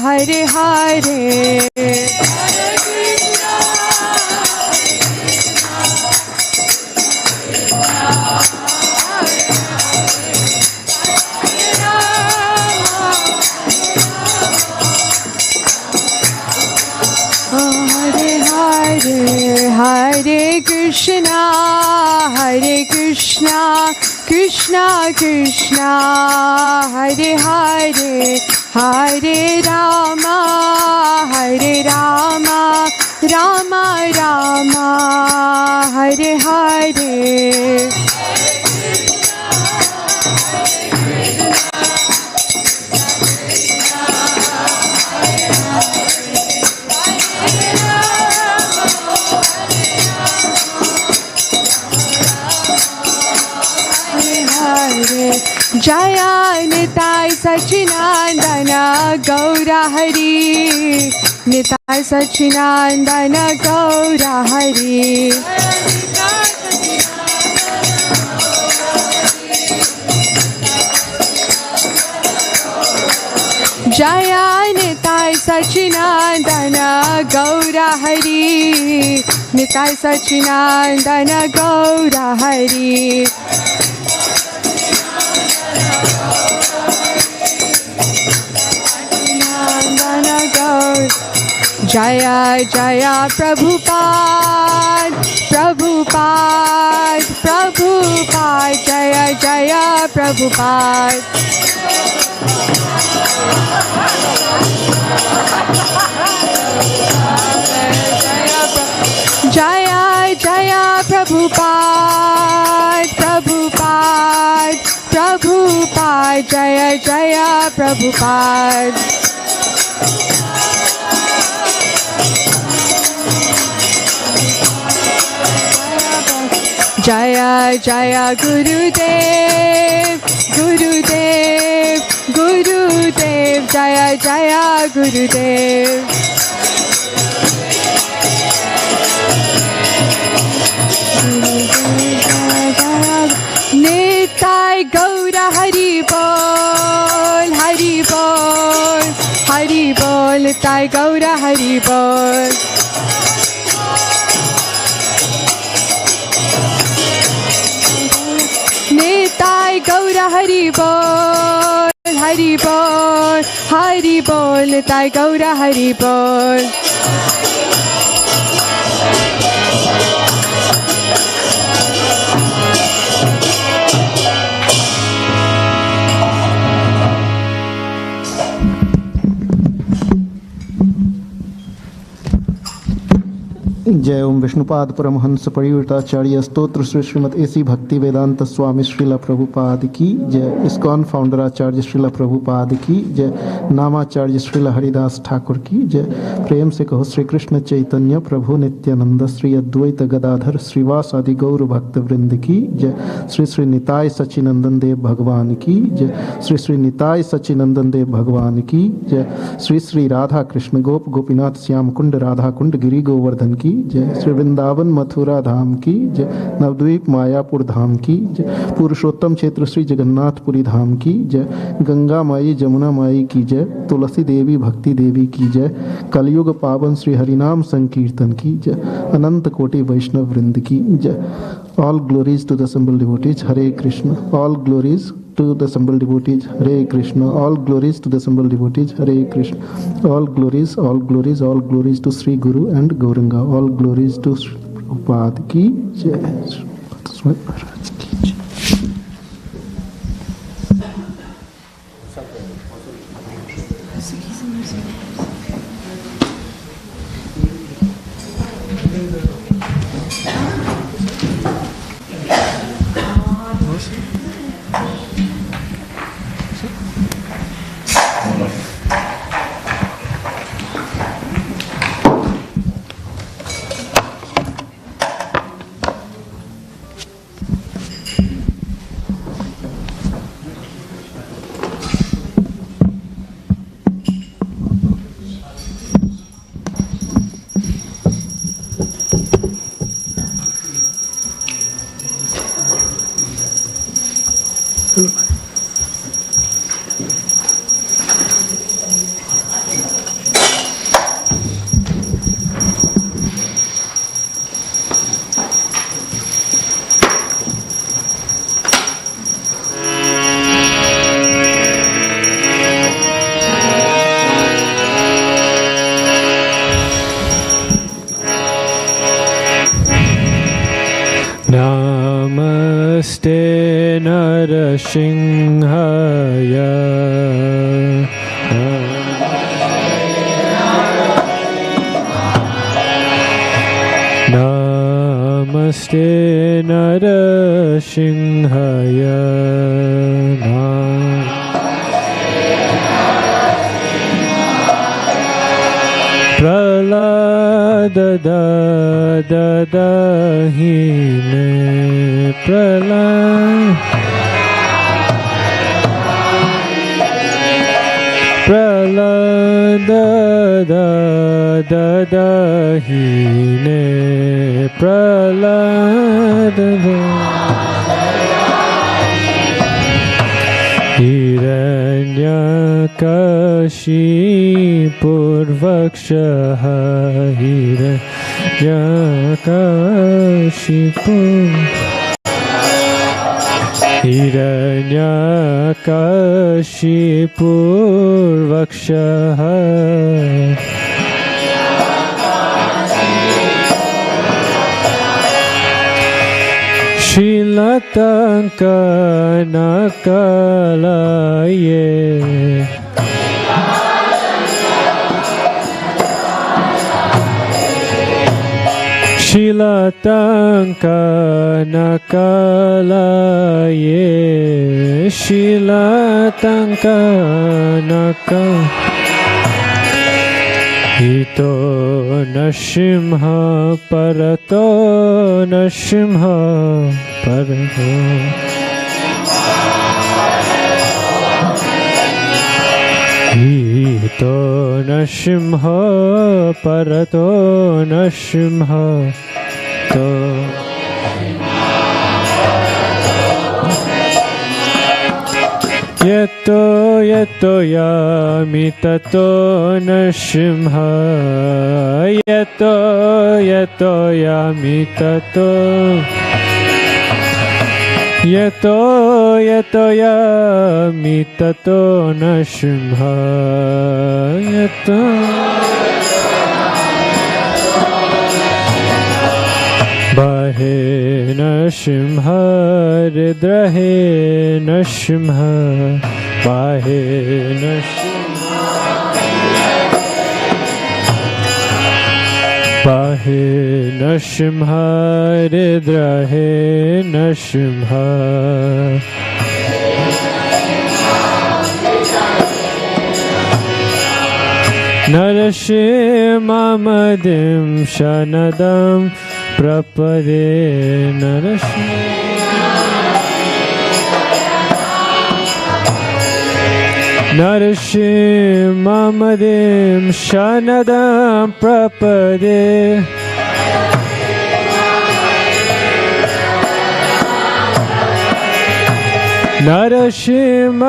Hare Hare Hare Krishna, Krishna Krishna, Hare Hare, Hare Rama, Rama Rama, Hare Hare. Jaya Nitai Sachinandana Gaura Hari, Nitai Sachinandana Gaura Hari. Jaya Nitai Sachinandana Gaura Hari, Nitai Sachinandana Gaura Hari. Jaya Jaya Prabhupada, Prabhupada, Prabhupada, Jaya Jaya Prabhupada. Jaya Jaya Prabhupada, Prabhupada, Prabhupada, Jaya Jaya Prabhupada. Jaya Jaya Gurudev, Gurudev, Gurudev, Jaya Jaya Gurudev. Nitai Gaura Hari Bol, Hari Bol, Hari Bol, Nitai Gaura Hari Bol. Nitai Gaura Hari Bol, Hari Bol, Hari Bol, Nitai Gaura Hari Bol. जय ओम विष्णुपाद परमहंस परिवृताचार्य स्तोत्र Shri Shrimad AC भक्ति वेदांत स्वामी श्रीला प्रभुपाद की जय। ISKCON founder आचार्य श्रीला प्रभुपाद की जय। नामाचार्य श्रीला हरिदास ठाकुर की जय। प्रेम से कहो श्री कृष्ण चैतन्य प्रभु नित्यानंद श्री अद्वैत गदाधर श्रीवास आदि गौर भक्त वृंद की जय। श्री श्री निताय सचिनंदन देव भगवान की जय। श्री श्री निताय सचिनंदन देव भगवान की जय। श्री श्री राधा कृष्ण गोप गोपीनाथ श्याम कुंड राधा कुंड गिरी गोवर्धन की जय। श्री वृंदावन मथुरा धाम की जय। नवद्वीप मायापुर धाम की जय। पुरुषोत्तम क्षेत्र श्री जगन्नाथपुरी धाम की जय। गंगा माई जमुना माई की जय। तुलसी देवी भक्ति देवी की जय। कलयुग पावन श्री हरिनाम संकीर्तन की जय। अनंत कोटि वैष्णव वृंद की जय। All glories to the assembled devotees, Hare Krishna. All glories to the assembled devotees, Hare Krishna. All glories to the assembled devotees, Hare Krishna. All glories, all glories, all glories to Sri Guru and Gauranga. All glories to Sri Prabhupada ki jai. Singhaya. Namaste Narasimhaya. Pralada dadahine Pralada dadahine Pralada Hiranyakashipurvakshaha Hiranyakashipurvakshaha Shilatanka nakalaye Shilatanka nakalaye Shilatanka Hito Nashimha Parato Nashimha Parato Hito Nashimha Parato Nashimha To Yeto yamitato nashimha Yeto yamitato Yeto yamitato nashimha Yeto Bahe nashimha ridrahe nashimha Bahe nashimha Bahe nashimha ridrahe nashimha Narashimamadim shanadam Prapade Narashimamadim shanadam prapade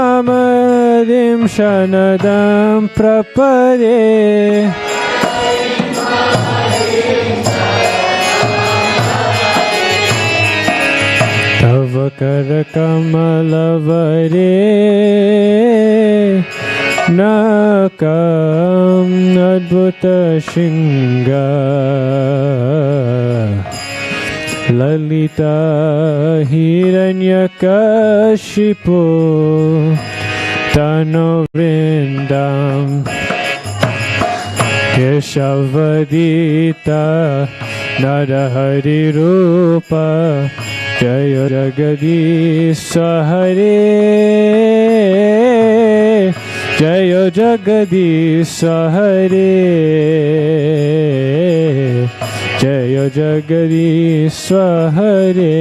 Narashimamadim shanadam prapade Tavakar kamalavare nakam adbhuta shinga Lalita hiranyakashipu tano vrindam Keshavadita Narahari Rupa Jaya Jagadisha Hare Jaya Jagadisha Hare Jaya Jagadisha Hare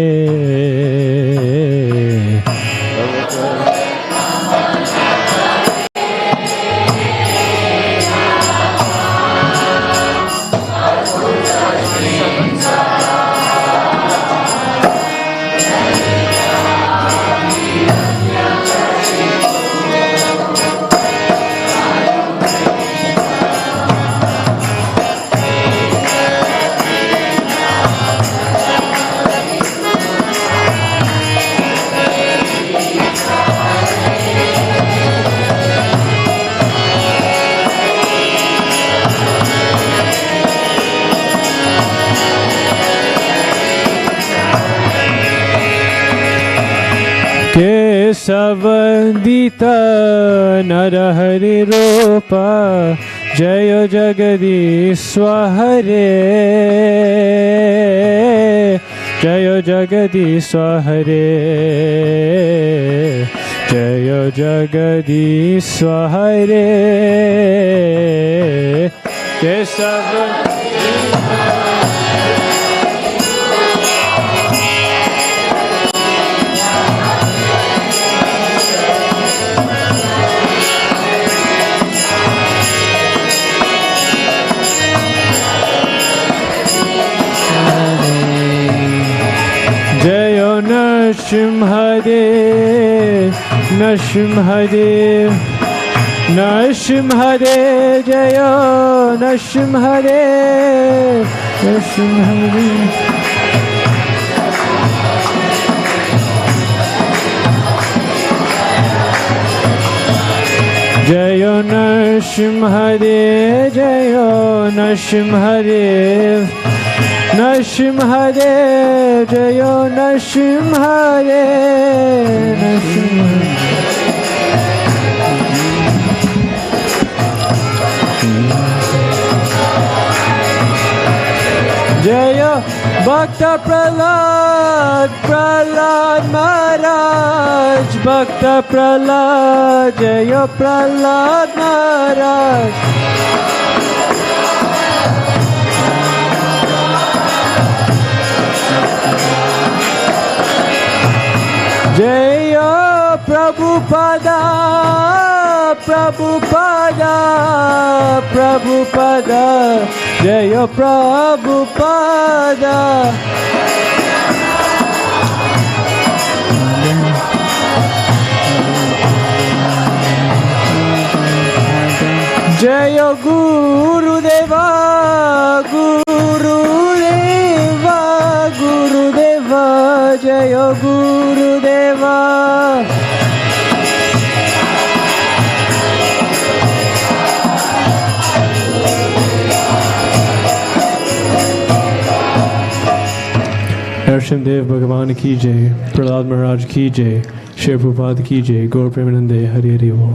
केशवन्दिता नरहरि रूपा जय जगदीश्वर हरे जय जगदीश्वर हरे जय जगदीश्वर हरे केशव जय नरसिंहदेव नरसिंहदेव नरसिंहदेव जय नरसिंहदेव नरसिंहदेव जय नरसिंहदेव जय नरसिंहदेव नरसिंहदेव जय नरसिंहदेव जय भक्त प्रहलाद प्रहलाद महाराज भक्त प्रहलाद जय प्रहलाद महाराज जय प्रभुपादा प्रभुपादा प्रभुपादा जय प्रभुपादा जय गुरुदेवा गुरुदेवा गुरुदेवा जय गुरुदेवा नरसिंहदेव भगवान की जय प्रहलाद महाराज की जय श्री प्रभुपाद की जय गौर प्रेमानंदे हरि हरि बोल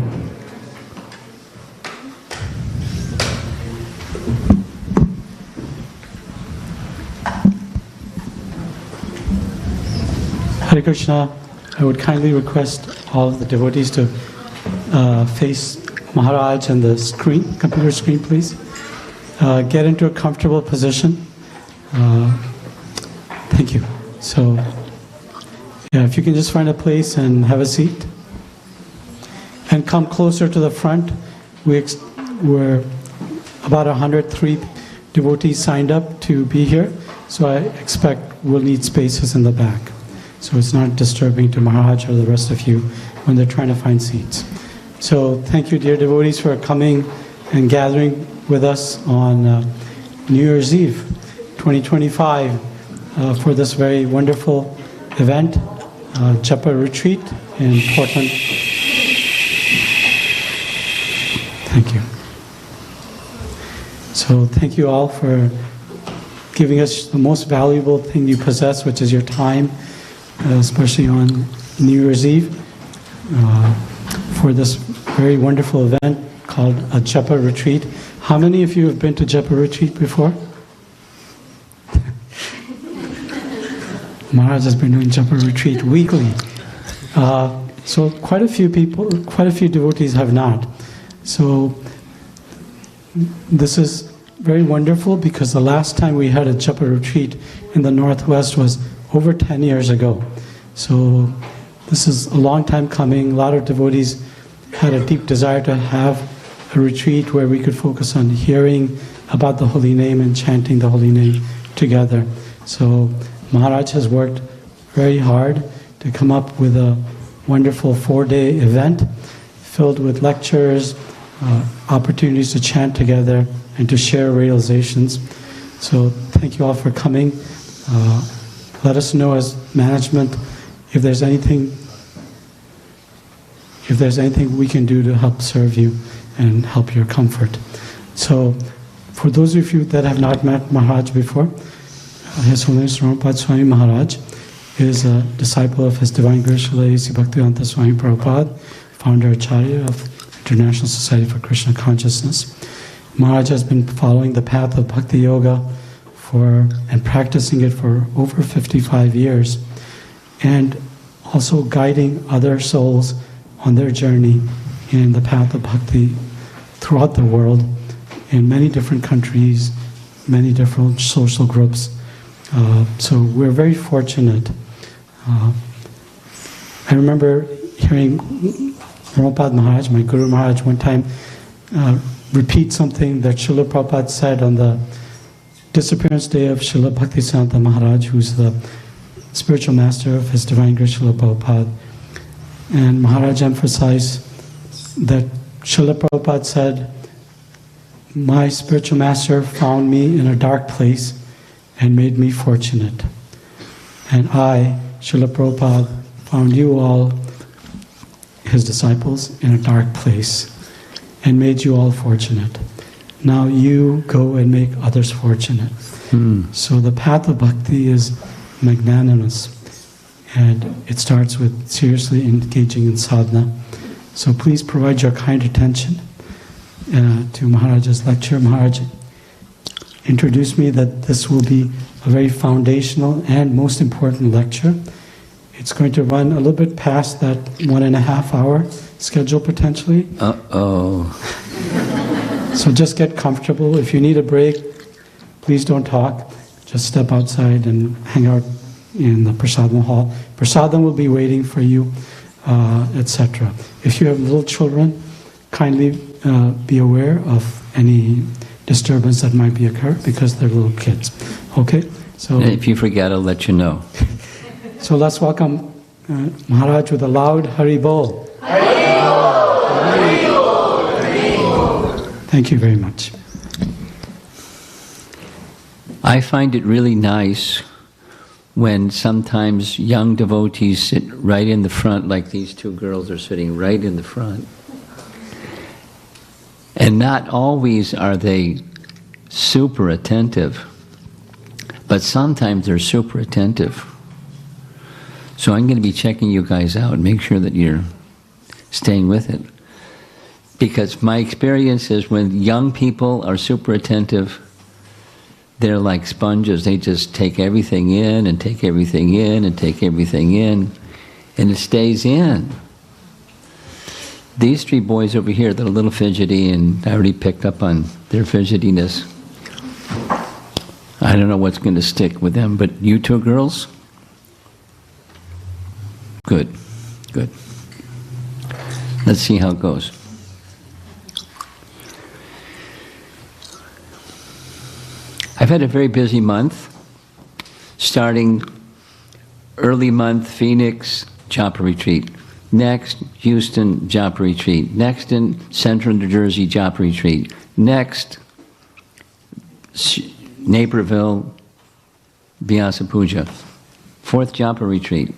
Hare Krishna, I would kindly request all of the devotees to face Maharaj and the screen, computer screen, please. Get into a comfortable position. Thank you. So, yeah, if you can just find a place and have a seat. And come closer to the front. We're about 103 devotees signed up to be here. So I expect we'll need spaces in the back. So it's not disturbing to Maharaj or the rest of you when they're trying to find seats. So thank you, dear devotees, for coming and gathering with us on New Year's Eve 2025 for this very wonderful event, Japa retreat in Portland. Thank you. So thank you all for giving us the most valuable thing you possess, which is your time, especially on New Year's Eve, for this very wonderful event called a Japa retreat. How many of you have been to Japa retreat before? Maharaj has been doing Japa retreat weekly. So quite a few people, quite a few devotees have not. So this is very wonderful because the last time we had a Japa retreat in the Northwest was over 10 years ago. So this is a long time coming. A lot of devotees had a deep desire to have a retreat where we could focus on hearing about the holy name and chanting the holy name together. So Maharaj has worked very hard to come up with a wonderful 4-day event filled with lectures, opportunities to chant together and to share realizations. So thank you all for coming. Let us know as management if there's anything we can do to help serve you and help your comfort. So for those of you that have not met Maharaj before, His Holiness Ramapad Swami Maharaj is a disciple of His Divine Grace Srila A.C. Bhaktivedanta Swami Prabhupada, founder Acharya of International Society for Krishna Consciousness. Maharaj has been following the path of Bhakti Yoga and practicing it for over 55 years, and also guiding other souls on their journey in the path of bhakti throughout the world, in many different countries, many different social groups. So we're very fortunate. I remember hearing Prabhupada Maharaj, my Guru Maharaj, one time repeat something that Srila Prabhupada said on the disappearance day of Srila Bhaktisiddhanta Maharaj, who's the spiritual master of His Divine Grace Srila Prabhupada. And Maharaj emphasized that Srila Prabhupada said, "My spiritual master found me in a dark place and made me fortunate. And I, Srila Prabhupada, found you all, His disciples, in a dark place and made you all fortunate. Now you go and make others fortunate." So the path of bhakti is magnanimous, and it starts with seriously engaging in sadhana. So please provide your kind attention to Maharaj's lecture. Maharaj introduced me that this will be a very foundational and most important lecture. It's going to run a little bit past that 1.5 hour schedule potentially. So just get comfortable. If you need a break, please don't talk. Just step outside and hang out in the prasadam hall. Prasadam will be waiting for you, etc. If you have little children, kindly be aware of any disturbance that might be occur because they're little kids. Okay? So if you forget, I'll let you know. So let's welcome Maharaj with a loud Hari Bol. Thank you very much. I find it really nice when sometimes young devotees sit right in the front, like these two girls are sitting right in the front. And not always are they super attentive, but sometimes they're super attentive. So I'm going to be checking you guys out and make sure that you're staying with it. Because my experience is when young people are super attentive, they're like sponges. They just take everything in and take everything in and take everything in, and it stays in. These three boys over here, they're a little fidgety, and I already picked up on their fidgetiness. I don't know what's going to stick with them, but you two girls? Good, good. Let's see how it goes. I've had a very busy month, starting early month, Phoenix, Japa retreat. Next, Houston, Japa retreat. Next, in Central New Jersey, Japa retreat. Next, Naperville, Vyasa Puja. Fourth Japa retreat.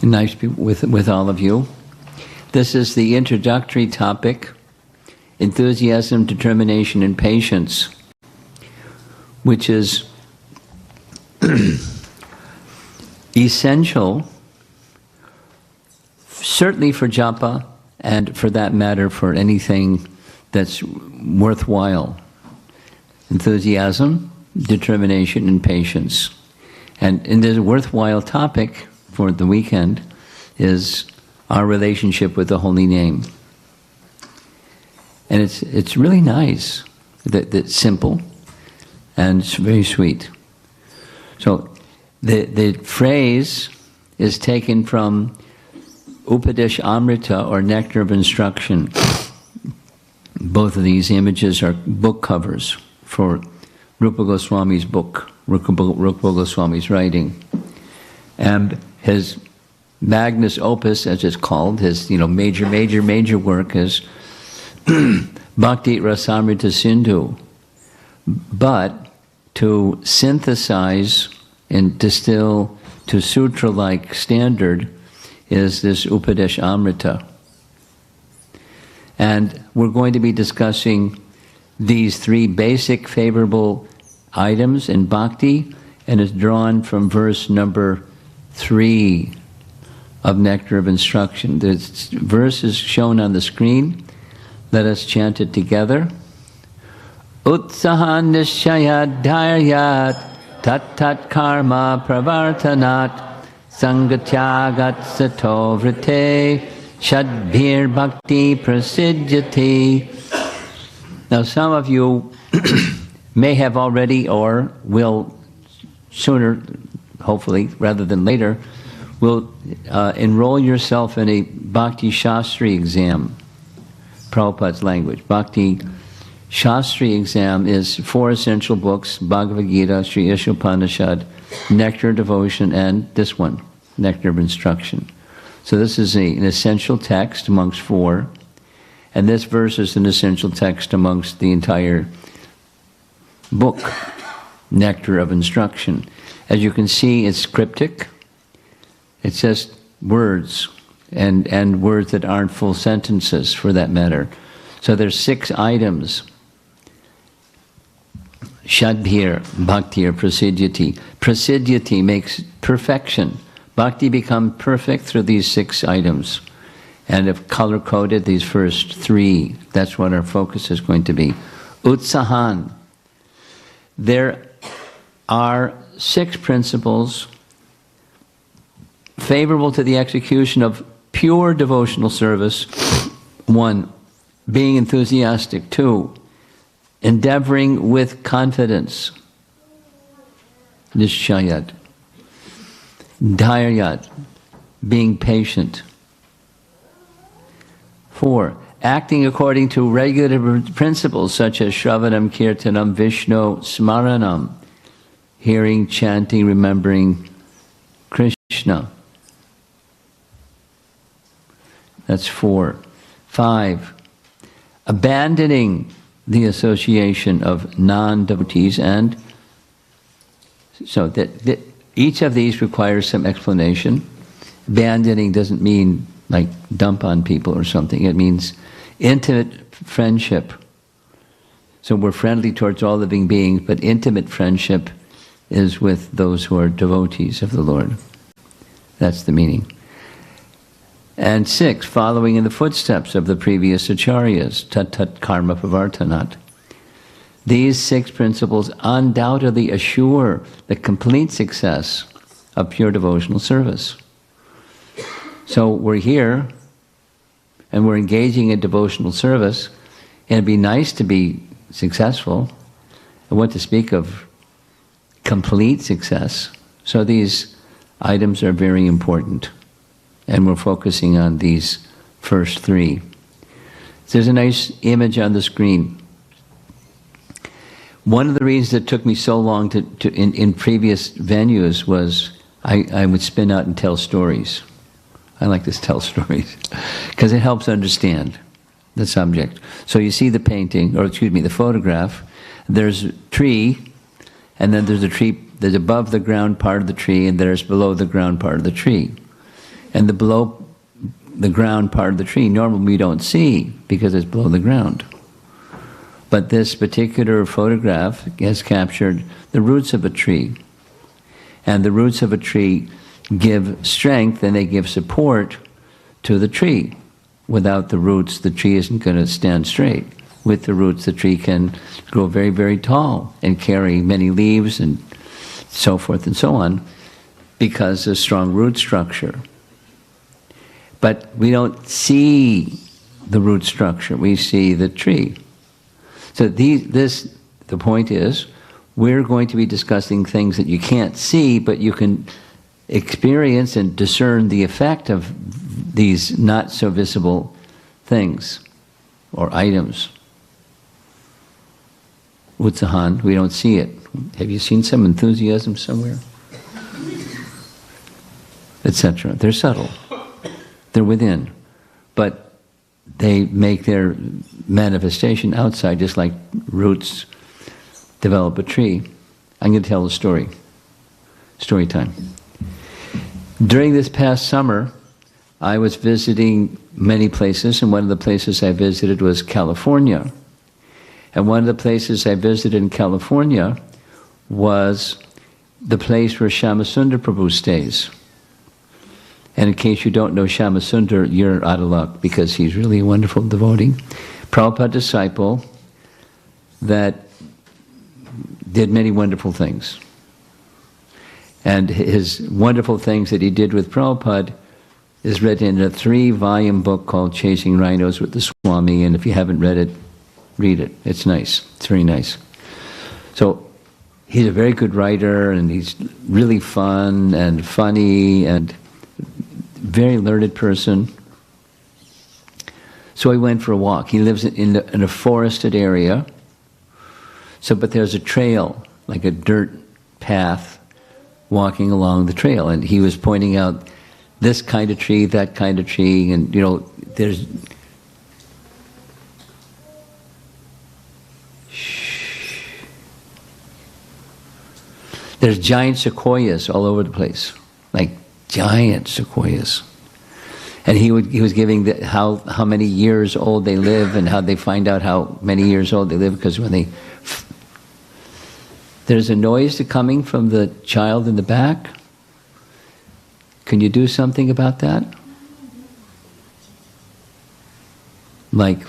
Nice to be with all of you. This is the introductory topic, enthusiasm, determination, and patience, which is essential, certainly for japa, and for that matter for anything that's worthwhile. Enthusiasm, determination, and patience. And the worthwhile topic for the weekend is our relationship with the Holy Name. And it's really nice, that's simple, and it's very sweet. So the phrase is taken from Upadesh Amrita, or Nectar of Instruction. Both of these images are book covers for Rupa Goswami's book, Rupa Goswami's writing. And his magnus opus, as it's called, his major work is Bhakti Rasamrita Sindhu. But to synthesize and distill to sutra-like standard is this Upadesh Amrita. And we're going to be discussing these three basic favorable items in bhakti, and is drawn from verse number 3 of Nectar of Instruction. This verse is shown on the screen. Let us chant it together. Utsahan nishayat dharyat tat tat karma pravartanat sangatyagat sato vrite shadbhir bhakti prasidyati. Now some of you may have already or will sooner, hopefully, rather than later, will enroll yourself in a Bhakti Shastri exam. Prabhupada's language. Bhakti Shastri exam is 4 essential books: Bhagavad Gita, Sri Ishopanishad, Nectar of Devotion, and this one, Nectar of Instruction. So this is an essential text amongst 4, and this verse is an essential text amongst the entire book, Nectar of Instruction. As you can see, it's cryptic. It's just words, and words that aren't full sentences, for that matter. So there's 6 items. Shadbhir, bhakti, or prasidyati. Prasidyati makes perfection. Bhakti becomes perfect through these 6 items. And if color-coded, these first 3, that's what our focus is going to be. Utsahan. There are 6 principles favorable to the execution of pure devotional service. 1, being enthusiastic. 2, endeavoring with confidence. Nishayat. Dhairyat, being patient. 4, acting according to regular principles such as Shravanam, Kirtanam, Vishnu, Smaranam, hearing, chanting, remembering Krishna. That's 4. 5, abandoning the association of non-devotees, and so that each of these requires some explanation. Abandoning doesn't mean like dump on people or something. It means intimate friendship. So we're friendly towards all living beings, but intimate friendship is with those who are devotees of the Lord. That's the meaning. And 6, following in the footsteps of the previous acharyas, tat tat karma pavartanat. These 6 principles undoubtedly assure the complete success of pure devotional service. So we're here, and we're engaging in devotional service, and it'd be nice to be successful. I want to speak of complete success. So these items are very important. And we're focusing on these first 3. There's a nice image on the screen. One of the reasons it took me so long in previous venues was I would spin out and tell stories. I like to tell stories because it helps understand the subject. So you see the painting, or excuse me, the photograph. There's a tree, and then there's a tree, there's above the ground part of the tree, and there's below the ground part of the tree. And the below the ground part of the tree, normally we don't see because it's below the ground. But this particular photograph has captured the roots of a tree. And the roots of a tree give strength and they give support to the tree. Without the roots, the tree isn't going to stand straight. With the roots, the tree can grow very, very tall and carry many leaves and so forth and so on because of strong root structure. But we don't see the root structure, we see the tree. So the point is, we're going to be discussing things that you can't see, but you can experience and discern the effect of these not so visible things or items. Utsahan, we don't see it. Have you seen some enthusiasm somewhere? Etc. They're subtle. They're within. But they make their manifestation outside, just like roots develop a tree. I'm going to tell a story. Story time. During this past summer, I was visiting many places, and one of the places I visited was California. And one of the places I visited in California was the place where Shyamasundar Prabhu stays. And in case you don't know Shyamasundar, you're out of luck because he's really a wonderful devotee. Prabhupada disciple that did many wonderful things. And his wonderful things that he did with Prabhupada is written in a 3-volume book called Chasing Rhinos with the Swami, and if you haven't read it, read it. It's nice. It's very nice. So he's a very good writer, and he's really fun and funny and very learned person. So I went for a walk. He lives in a forested area. So, but there's a trail, like a dirt path, walking along the trail, and he was pointing out this kind of tree, that kind of tree, and there's giant sequoias all over the place, like giant sequoias. And he was giving how many years old they live and how they find out how many years old they live, because when there's a noise coming from the child in the back. Can you do something about that? Like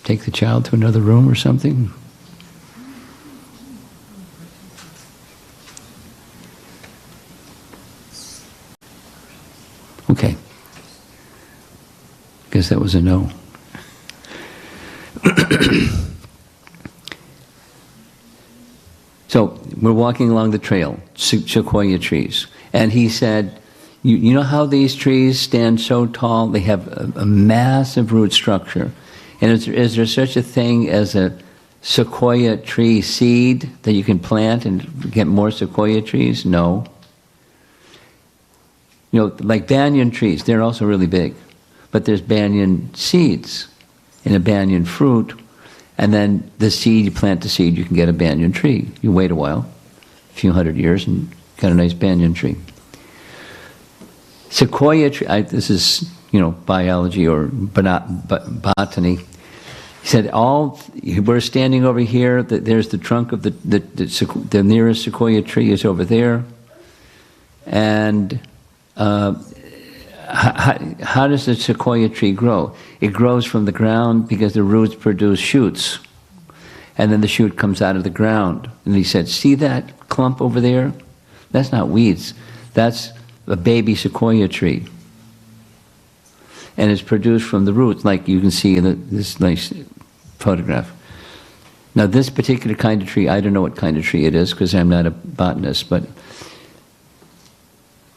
take the child to another room or something? Okay. Guess that was a no. So we're walking along the trail, sequoia trees, and he said, you know how these trees stand so tall? They have a massive root structure. And is there such a thing as a sequoia tree seed that you can plant and get more sequoia trees? No. Like banyan trees, they're also really big. But there's banyan seeds and a banyan fruit. And then the seed, you plant the seed, you can get a banyan tree. You wait a while, a few hundred years, and got a nice banyan tree. Sequoia tree, this is, biology or botany. He said, we're standing over here, there's the trunk of the nearest sequoia tree is over there. And how does the sequoia tree grow? It grows from the ground because the roots produce shoots. And then the shoot comes out of the ground. And he said, see that clump over there? That's not weeds. That's a baby sequoia tree. And it's produced from the roots, like you can see in this nice photograph. Now this particular kind of tree, I don't know what kind of tree it is because I'm not a botanist, but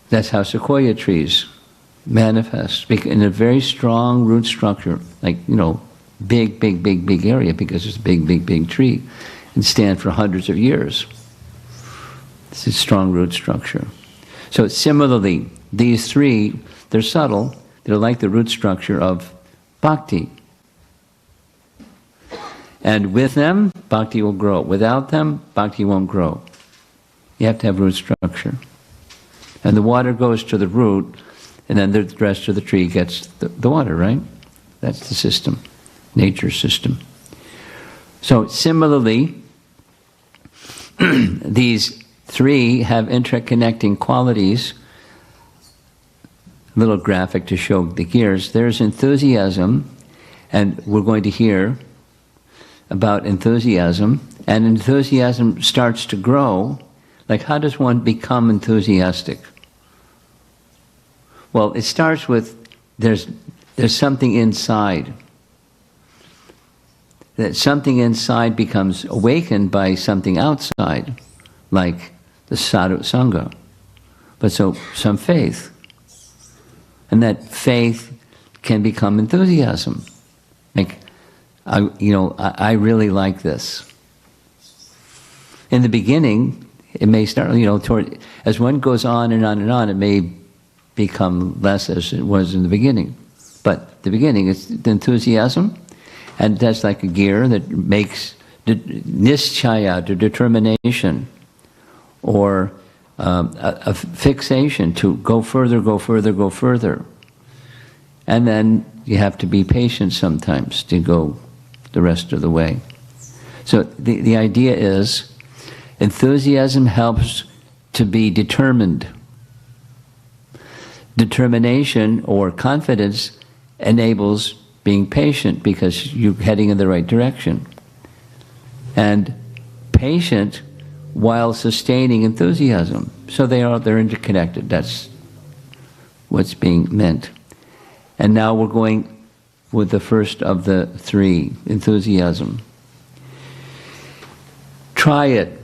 that's how sequoia trees manifest in a very strong root structure, like, big area, because it's a big tree, and stand for hundreds of years. It's a strong root structure. So similarly, these three, they're subtle, they're like the root structure of bhakti. And with them, bhakti will grow. Without them, bhakti won't grow. You have to have root structure. And the water goes to the root, and then the rest of the tree gets the water, right? That's the system, nature's system. So similarly, these three have interconnecting qualities. A little graphic to show the gears. There's enthusiasm, and we're going to hear about enthusiasm. And enthusiasm starts to grow. Like, how does one become enthusiastic? Well, it starts with there's something inside. That something inside becomes awakened by something outside, like the sadhu sangha. But so some faith. And that faith can become enthusiasm. Like, I really like this. In the beginning, it may start, as one goes on and on and on, it may become less as it was in the beginning. But the beginning, it's the enthusiasm, and that's like a gear that makes nischaya, the determination, or a fixation to go further, go further, go further. And then you have to be patient sometimes to go the rest of the way. So the idea is, enthusiasm helps to be determined. Determination or confidence enables being patient because you're heading in the right direction. And patient while sustaining enthusiasm. So they're interconnected. That's what's being meant. And now we're going with the first of the three, enthusiasm. Try it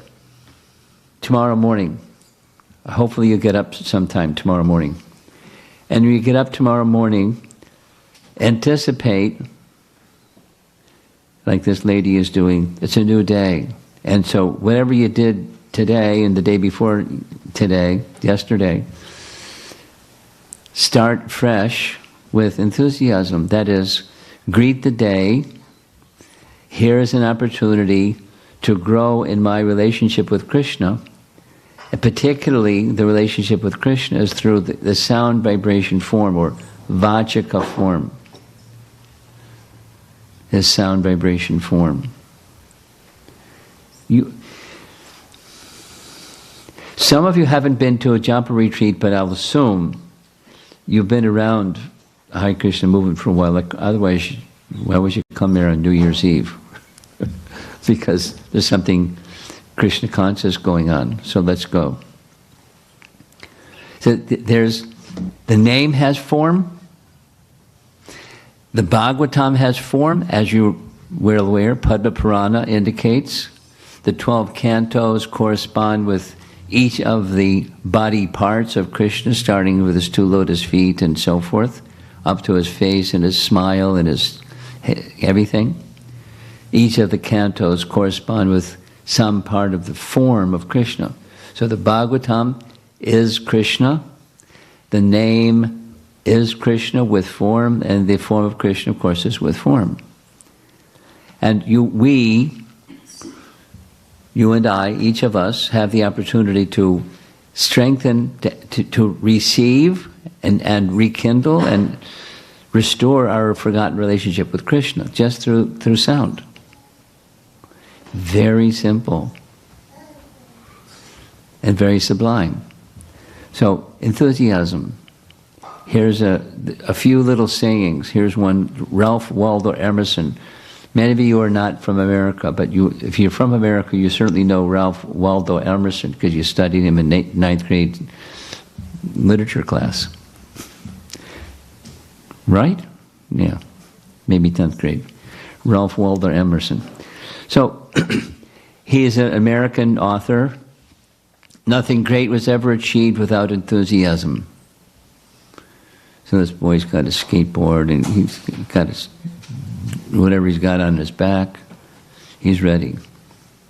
tomorrow morning. Hopefully you'll get up sometime tomorrow morning. And when you get up tomorrow morning, anticipate, like this lady is doing, it's a new day. And so whatever you did today and the day before today, yesterday, start fresh with enthusiasm. That is, greet the day. Here is an opportunity to grow in my relationship with Krishna. And particularly the relationship with Krishna is through the sound vibration form, or vachaka form. His sound vibration form. Some of you haven't been to a Japa retreat, but I'll assume you've been around Hare Krishna movement for a while. Like, otherwise, why would you come there on New Year's Eve? Because there's something Krishna conscious going on. So let's go. So the name has form. The Bhagavatam has form, as you were aware. Padma Purana indicates. The 12 cantos correspond with each of the body parts of Krishna, starting with his 2 lotus feet and so forth, up to his face and his smile and his everything. Each of the cantos correspond with some part of the form of Krishna. So the Bhagavatam is Krishna, the name is Krishna with form, and the form of Krishna, of course, is with form. And you and I, each of us, have the opportunity to strengthen, to receive and rekindle and restore our forgotten relationship with Krishna, just through sound. Very simple and very sublime. So, enthusiasm. Here's a few little sayings. Here's one, Ralph Waldo Emerson. Many of you are not from America, but if you're from America, you certainly know Ralph Waldo Emerson because you studied him in 9th grade literature class. Right? Yeah. Maybe 10th grade. Ralph Waldo Emerson. So, he is an American author. Nothing great was ever achieved without enthusiasm. So this boy's got a skateboard and he's got whatever he's got on his back, he's ready.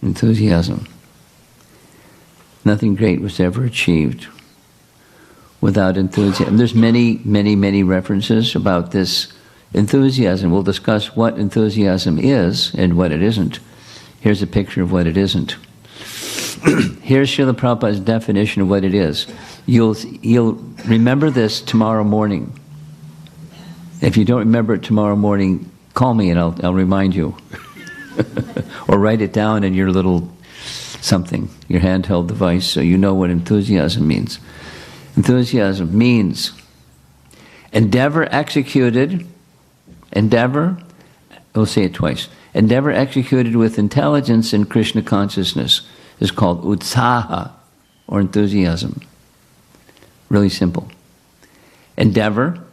Enthusiasm. Nothing great was ever achieved without enthusiasm. There's many, many, many references about this enthusiasm. We'll discuss what enthusiasm is and what it isn't. Here's a picture of what it isn't. Here's Srila Prabhupada's definition of what it is. You'll remember this tomorrow morning. If you don't remember it tomorrow morning, call me and I'll remind you. Or write it down in your little something, your handheld device, so you know what enthusiasm means. Enthusiasm means endeavor executed, we'll say it twice. Endeavor executed with intelligence in Krishna consciousness is called utsaha, or enthusiasm. Really simple. Endeavor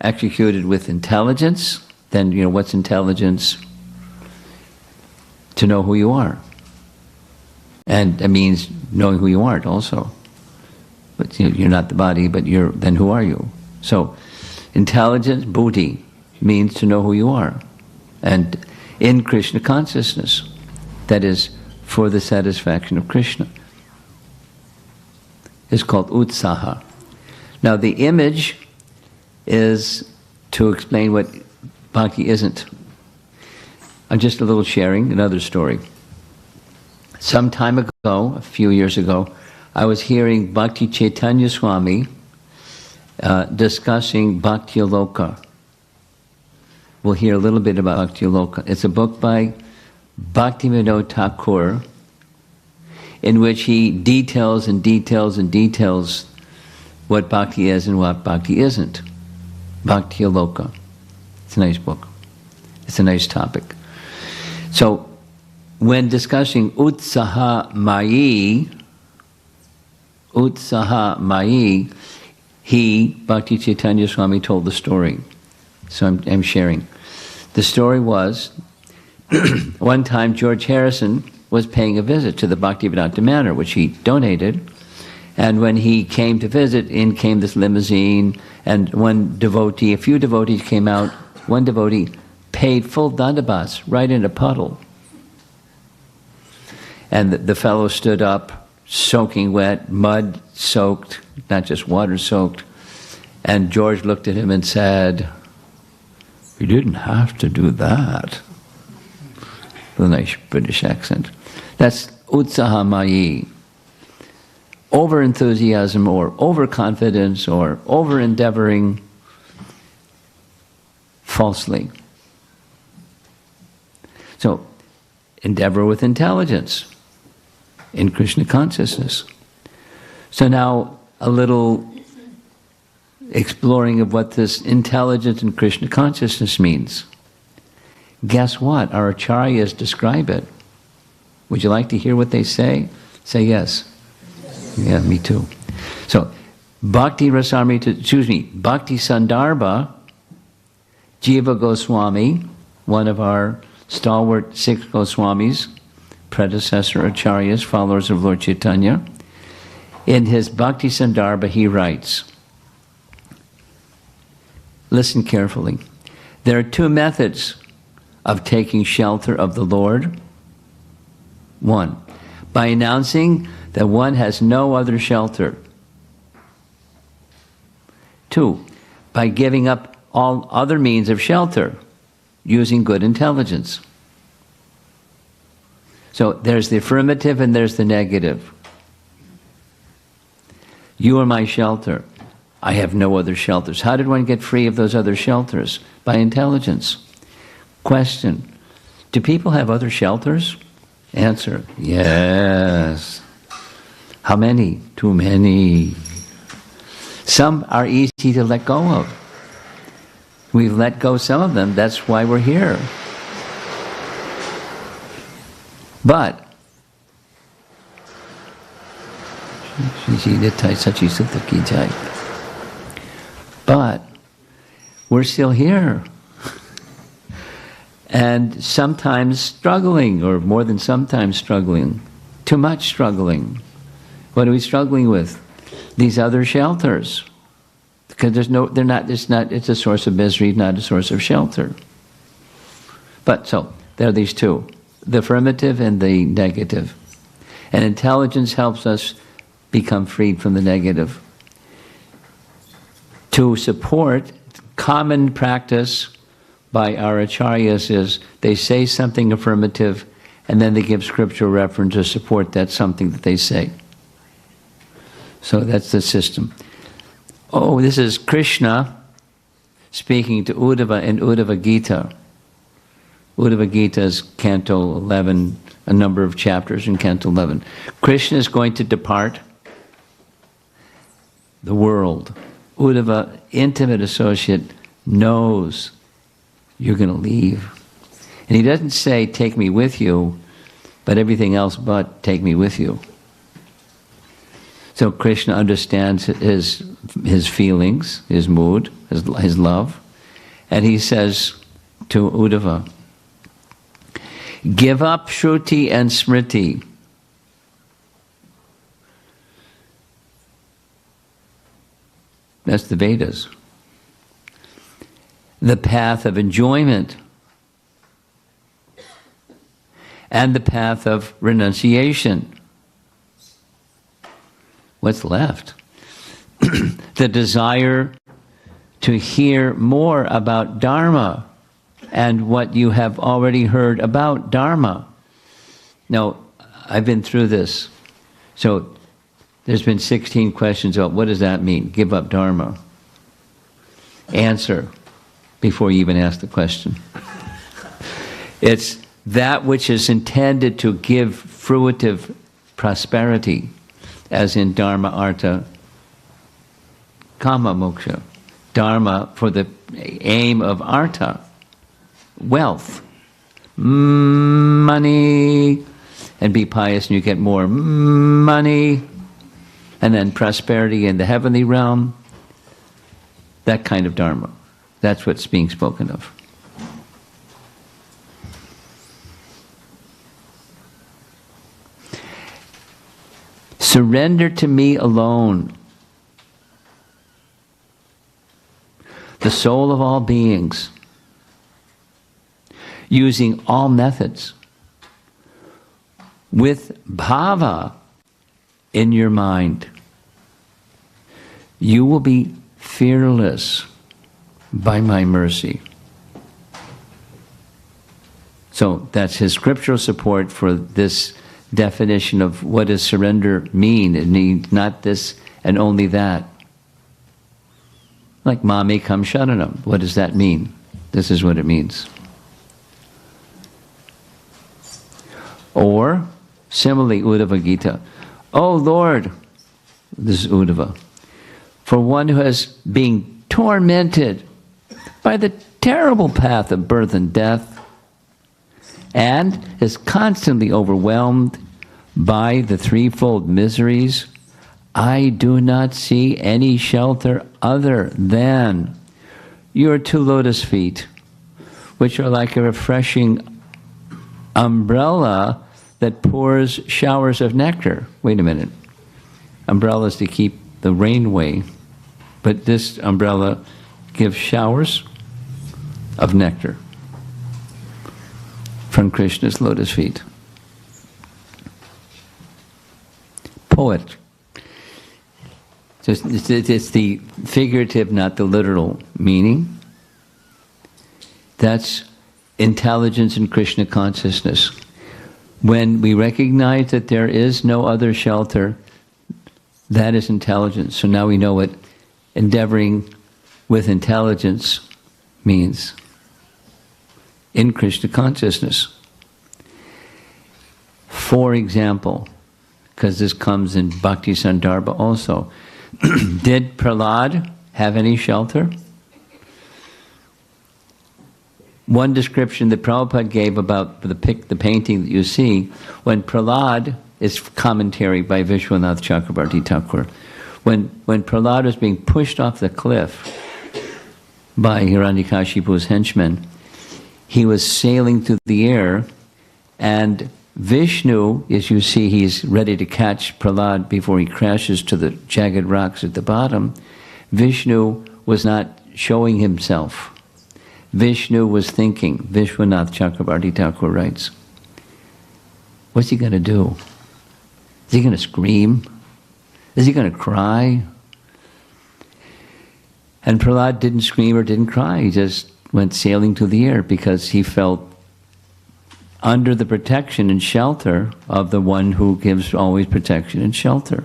executed with intelligence, then what's intelligence? To know who you are. And that means knowing who you aren't also. But you're not the body, but then who are you? So, intelligence, buddhi, means to know who you are. And in Krishna consciousness, that is, for the satisfaction of Krishna, is called utsaha. Now the image is to explain what bhakti isn't. Just a little sharing, another story. Some time ago, a few years ago, I was hearing Bhakti Chaitanya Swami discussing Bhakti Aloka. We'll hear a little bit about Bhakti Aloka. It's a book by Bhaktivinoda Thakur. in which he details and details and details what bhakti is and what bhakti isn't. Bhakti Aloka. It's a nice book. It's a nice topic. So, when discussing Utsaha Mayi, Bhakti Chaitanya Swami told the story. So I'm sharing. The story was, one time George Harrison was paying a visit to the Bhaktivedanta Manor, which he donated. And when he came to visit, in came this limousine, and a few devotees came out. One devotee paid full dandavats right in a puddle. And the fellow stood up, soaking wet, mud soaked, not just water soaked. And George looked at him and said, "You didn't have to do that." With a nice British accent. That's Utsaha Mayi. Over-enthusiasm or overconfidence or over-endeavoring falsely. So, endeavor with intelligence in Krishna consciousness. So now, a little exploring of what this intelligence in Krishna consciousness means. Guess what? Our acharyas describe it. Would you like to hear what they say? Say yes. Yeah, me too. So, Bhakti Sandarbha, Jiva Goswami, one of our stalwart 6 Goswamis, predecessor acharyas, followers of Lord Chaitanya, in his Bhakti Sandarbha he writes, listen carefully, there are 2 methods of taking shelter of the Lord. 1, by announcing that one has no other shelter. 2, by giving up all other means of shelter, using good intelligence. So there's the affirmative and there's the negative. You are my shelter. I have no other shelters. How did one get free of those other shelters? By intelligence. Question, do people have other shelters? Answer, yes. How many? Too many. Some are easy to let go of. We've let go some of them, that's why we're here. But, we're still here. And sometimes struggling, or more than sometimes struggling, too much struggling. What are we struggling with? These other shelters. Because it's a source of misery, not a source of shelter. But so, there are these 2, the affirmative and the negative. And intelligence helps us become freed from the negative. To support, common practice by our acharyas is they say something affirmative and then they give scriptural reference to support that something that they say. So that's the system. Oh, this is Krishna speaking to Uddhava in Uddhava Gita. Uddhava Gita is Canto 11, a number of chapters in Canto 11. Krishna is going to depart the world. Uddhava, intimate associate, knows you're going to leave. And he doesn't say, take me with you, but everything else but take me with you. So Krishna understands his feelings, his mood, his love, and he says to Uddhava, give up Shruti and Smriti. That's the Vedas. The path of enjoyment and the path of renunciation. What's left? The desire to hear more about Dharma and what you have already heard about Dharma. Now, I've been through this. So, there's been 16 questions about what does that mean? Give up Dharma. Answer before you even ask the question. It's that which is intended to give fruitive prosperity, as in Dharma, Artha, Kama, Moksha. Dharma for the aim of Artha, wealth, money, and be pious and you get more money, and then prosperity in the heavenly realm, that kind of Dharma. That's what's being spoken of. Surrender to me alone, the soul of all beings, using all methods, with bhava in your mind. You will be fearless by my mercy. So that's his scriptural support for this definition of what does surrender mean. It means not this and only that. Like Mame Kam Sharanam. What does that mean? This is what it means. Or, similarly, Uddhava Gita. Oh Lord, this is Uddhava, for one who has been tormented by the terrible path of birth and death, and is constantly overwhelmed by the threefold miseries, I do not see any shelter other than your two lotus feet, which are like a refreshing umbrella that pours showers of nectar. Wait a minute. Umbrellas to keep the rain away, but this umbrella gives showers of nectar from Krishna's lotus feet. Poet. It's the figurative, not the literal meaning. That's intelligence in Krishna consciousness. When we recognize that there is no other shelter, that is intelligence. So now we know what endeavoring with intelligence means in Krishna consciousness. For example, because this comes in Bhakti Sandarbha also, did Prahlad have any shelter? One description that Prabhupada gave about the painting that you see, when Prahlad, is commentary by Vishwanath Chakrabarti Thakur, when Prahlad was being pushed off the cliff by Hiranyakashipu's henchmen, he was sailing through the air, and Vishnu, as you see, he's ready to catch Prahlad before he crashes to the jagged rocks at the bottom. Vishnu was not showing himself. Vishnu was thinking. Vishwanath Chakrabarti Thakur writes, what's he going to do? Is he going to scream? Is he going to cry? And Prahlad didn't scream or didn't cry. He just went sailing through the air because he felt under the protection and shelter of the one who gives always protection and shelter.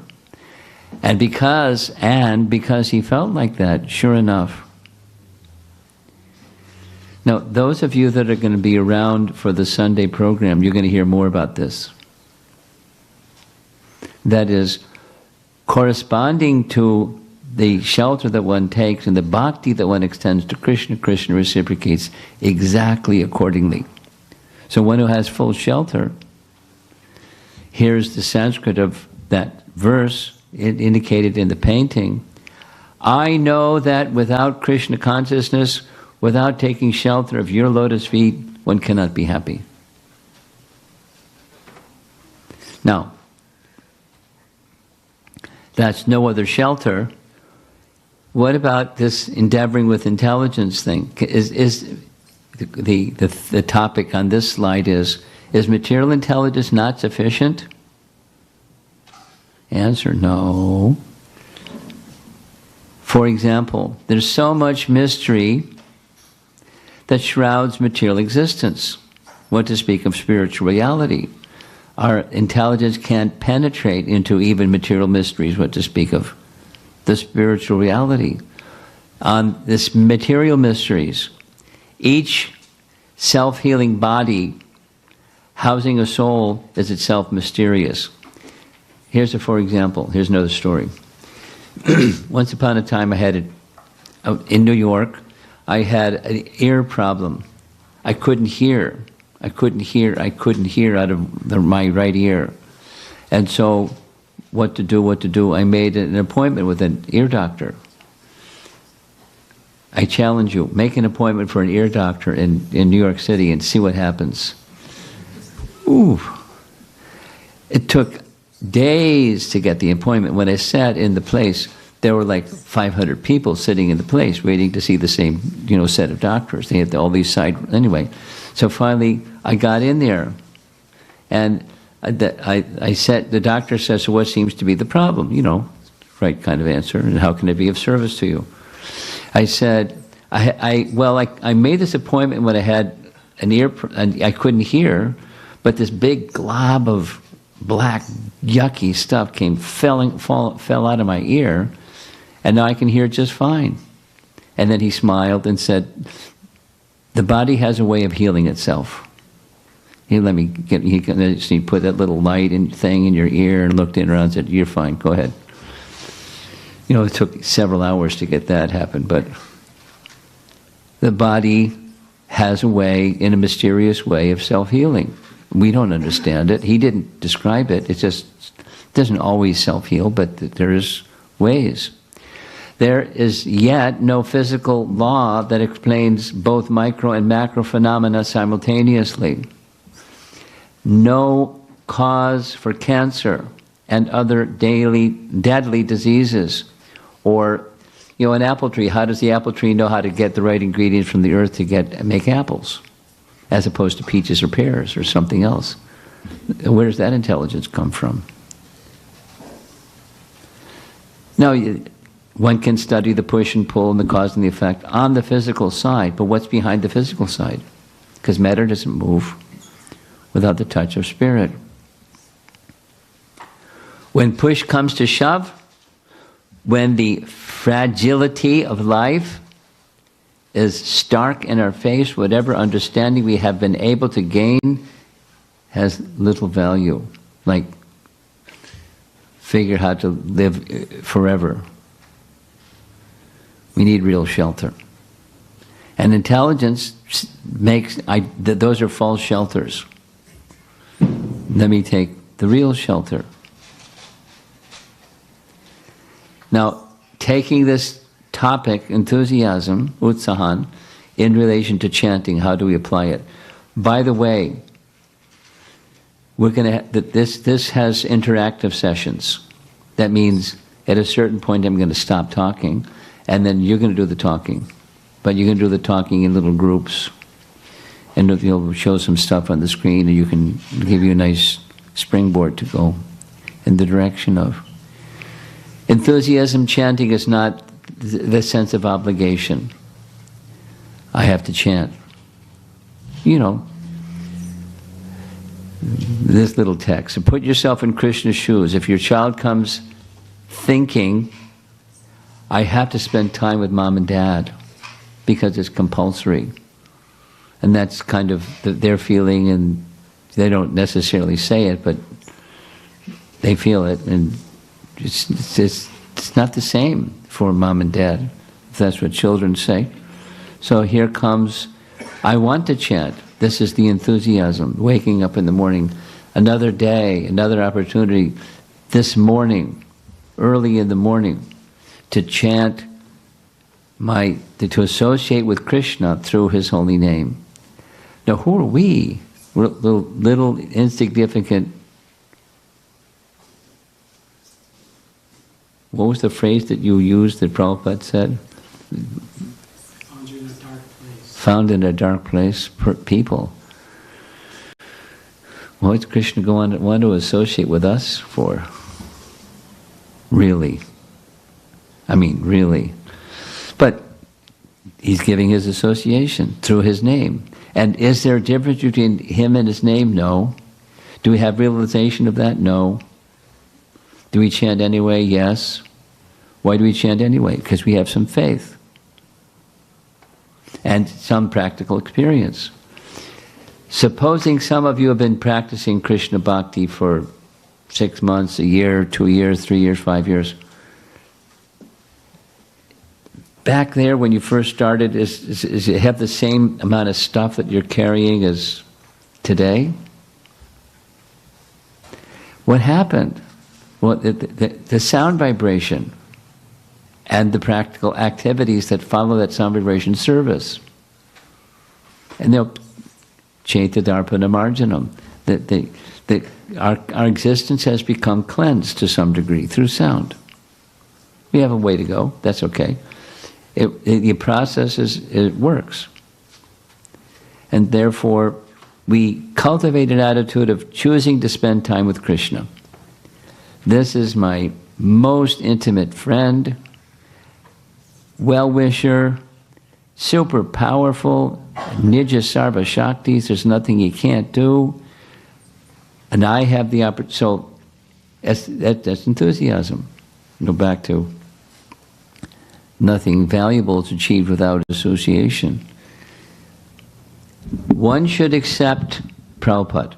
And because he felt like that, sure enough. Now, those of you that are going to be around for the Sunday program, you're going to hear more about this. That is, corresponding to the shelter that one takes and the bhakti that one extends to Krishna, Krishna reciprocates exactly accordingly. So one who has full shelter, here's the Sanskrit of that verse indicated in the painting. I know that without Krishna consciousness, without taking shelter of your lotus feet, one cannot be happy. Now, that's no other shelter. What about this endeavoring with intelligence thing? The topic on this slide is material intelligence not sufficient? Answer, no. For example, there's so much mystery that shrouds material existence. What to speak of spiritual reality? Our intelligence can't penetrate into even material mysteries, what to speak of the spiritual reality. On this material mysteries, each self-healing body housing a soul is itself mysterious. Here's a for example. Here's another story. Once upon a time, in New York, I had an ear problem. I couldn't hear. I couldn't hear out of my right ear. And so, what to do? I made an appointment with an ear doctor. I challenge you, make an appointment for an ear doctor in New York City and see what happens. Ooh. It took days to get the appointment. When I sat in the place, there were like 500 people sitting in the place waiting to see the same, set of doctors. They had all these anyway. So finally, I got in there, and I said, the doctor says, so what seems to be the problem? Right kind of answer, and how can I be of service to you? I said, I made this appointment when I had an ear, and I couldn't hear, but this big glob of black, yucky stuff fell out of my ear, and now I can hear just fine. And then he smiled and said, the body has a way of healing itself. He put that little light thing in your ear and looked in around and said, you're fine, go ahead. It took several hours to get that happen, but the body has a way, in a mysterious way, of self-healing. We don't understand it. He didn't describe it. It just doesn't always self-heal, but there is ways. There is yet no physical law that explains both micro and macro phenomena simultaneously. No cause for cancer and other deadly diseases. Or, an apple tree. How does the apple tree know how to get the right ingredients from the earth to make apples, as opposed to peaches or pears or something else? Where does that intelligence come from? Now, one can study the push and pull and the cause and the effect on the physical side, but what's behind the physical side? Because matter doesn't move without the touch of spirit. When push comes to shove, when the fragility of life is stark in our face, whatever understanding we have been able to gain has little value. Like, figure how to live forever. We need real shelter. And intelligence those are false shelters. Let me take the real shelter. Now, taking this topic, enthusiasm, utsahan, in relation to chanting, how do we apply it? By the way, we're going to this has interactive sessions. That means at a certain point I'm going to stop talking, and then you're going to do the talking. But you're going to do the talking in little groups, and you'll show some stuff on the screen, and you can give you a nice springboard to go in the direction of. Enthusiasm chanting is not the sense of obligation. I have to chant. This little text. So put yourself in Krishna's shoes. If your child comes thinking, I have to spend time with mom and dad because it's compulsory. And that's kind of their feeling, and they don't necessarily say it, but they feel it, and it's not the same for mom and dad, if that's what children say. So here comes, I want to chant. This is the enthusiasm, waking up in the morning. Another day, another opportunity, this morning, early in the morning, to chant, to associate with Krishna through His holy name. Now who are we? We're little insignificant. What was the phrase that you used that Prabhupada said? Found in a dark place. Found in a dark place, people. What's Krishna want to associate with us for? Really? I mean, really. But He's giving His association through His name. And is there a difference between Him and His name? No. Do we have realization of that? No. Do we chant anyway? Yes. Why do we chant anyway? Because we have some faith and some practical experience. Supposing some of you have been practicing Krishna Bhakti for 6 months, a year, 2 years, 3 years, 5 years. Back there when you first started, is it have the same amount of stuff that you're carrying as today? What happened? Well, the sound vibration and the practical activities that follow that sound vibration service. And they'll Chaita Darpana Marjanam. Our existence has become cleansed to some degree through sound. We have a way to go, that's okay. The process it works. And therefore, we cultivate an attitude of choosing to spend time with Krishna. This is my most intimate friend, well-wisher, super powerful, Nija Sarva Shaktis, there's nothing he can't do. And I have the opportunity, so that's enthusiasm. Go back to nothing valuable is achieved without association. One should accept, Prabhupada,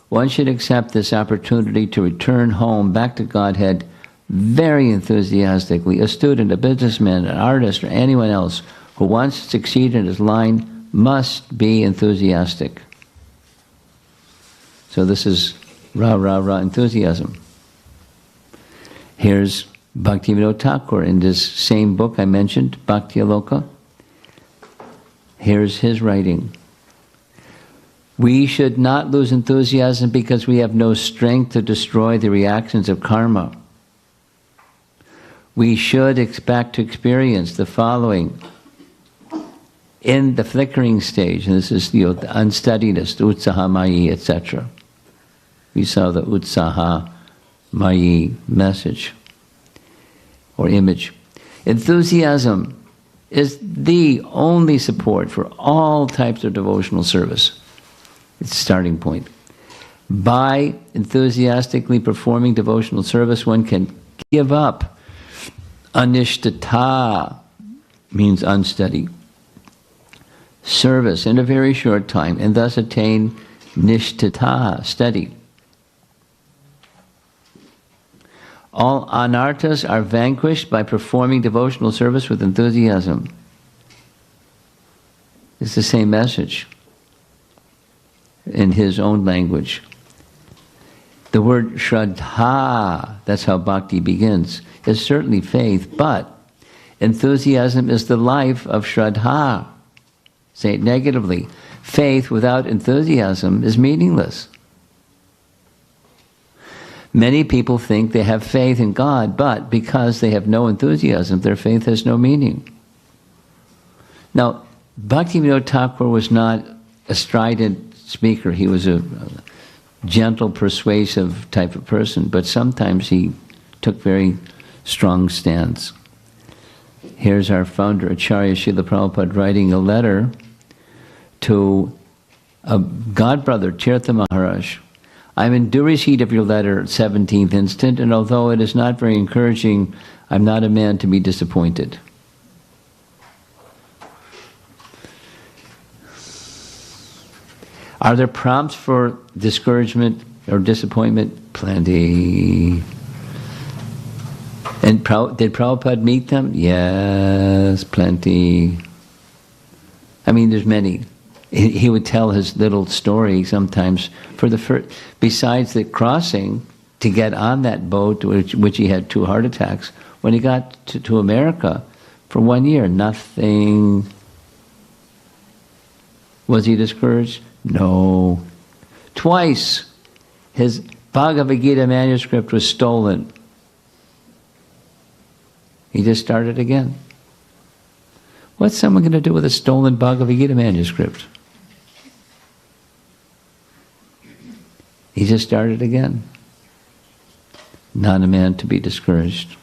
one should accept this opportunity to return home back to Godhead very enthusiastically. A student, a businessman, an artist, or anyone else who wants to succeed in his line must be enthusiastic. So this is rah enthusiasm. Here's Bhaktivinoda Thakur in this same book I mentioned, Bhakti Aloka. Here's his writing. We should not lose enthusiasm because we have no strength to destroy the reactions of karma. We should expect to experience the following in the flickering stage, and this is the unsteadiness, the utsaha mayi, etc. We saw the utsaha mayi message or image. Enthusiasm is the only support for all types of devotional service. It's the starting point. By enthusiastically performing devotional service, one can give up anishtata, means unsteady, service in a very short time, and thus attain nishtata, steady. All anarthas are vanquished by performing devotional service with enthusiasm. It's the same message in his own language. The word shraddha, that's how bhakti begins, is certainly faith, but enthusiasm is the life of shraddha. Say it negatively. Faith without enthusiasm is meaningless. Many people think they have faith in God, but because they have no enthusiasm, their faith has no meaning. Now, Bhaktivinoda Thakur was not a strident speaker. He was a gentle, persuasive type of person, but sometimes he took very strong stands. Here's our founder, Acharya Srila Prabhupada, writing a letter to a godbrother, Tirtha Maharaj. I'm in due receipt of your letter, 17th instant, and although it is not very encouraging, I'm not a man to be disappointed. Are there prompts for discouragement or disappointment? Plenty. And did Prabhupada meet them? Yes, plenty. I mean, there's many. He would tell his little story sometimes for the first, besides the crossing to get on that boat, which he had 2 heart attacks, when he got to America for 1 year, nothing. Was he discouraged? No. Twice his Bhagavad Gita manuscript was stolen. He just started again. What's someone going to do with a stolen Bhagavad Gita manuscript? He just started again. Not a man to be discouraged.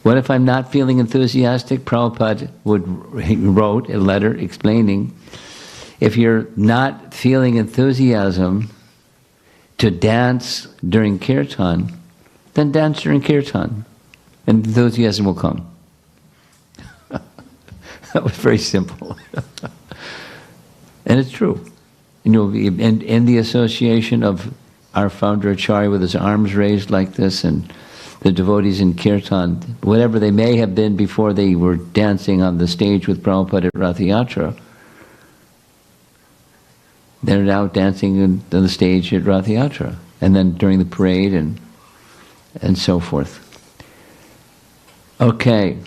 What if I'm not feeling enthusiastic? Prabhupada wrote a letter explaining, if you're not feeling enthusiasm to dance during kirtan, then dance during kirtan, and enthusiasm will come. That was very simple. And it's true. And you'll be in the association of our founder Acharya with his arms raised like this, and the devotees in Kirtan, whatever they may have been before they were dancing on the stage with Prabhupada at Rath Yatra, they're now dancing on the stage at Rath Yatra, and then during the parade and so forth. Okay,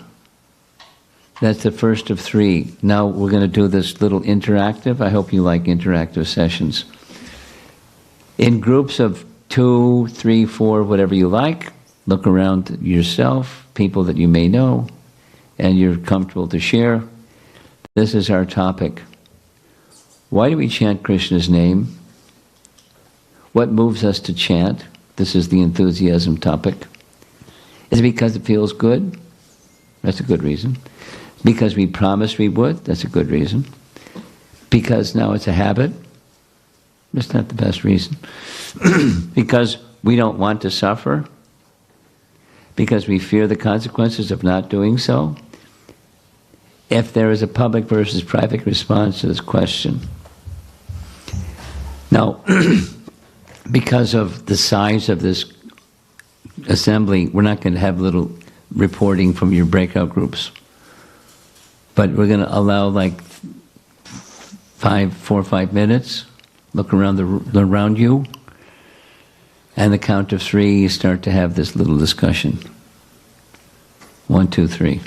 that's the first of 3. Now we're going to do this little interactive. I hope you like interactive sessions. In groups of 2, 3, 4, whatever you like, look around yourself, people that you may know, and you're comfortable to share. This is our topic. Why do we chant Krishna's name? What moves us to chant? This is the enthusiasm topic. Is it because it feels good? That's a good reason. Because we promised we would? That's a good reason. Because now it's a habit? That's not the best reason. Because we don't want to suffer? Because we fear the consequences of not doing so? If there is a public versus private response to this question. Now, because of the size of this assembly, we're not going to have little reporting from your breakout groups. But we're going to allow like 4 or 5 minutes. Look around around you. And the count of 3, you start to have this little discussion. 1, 2, 3.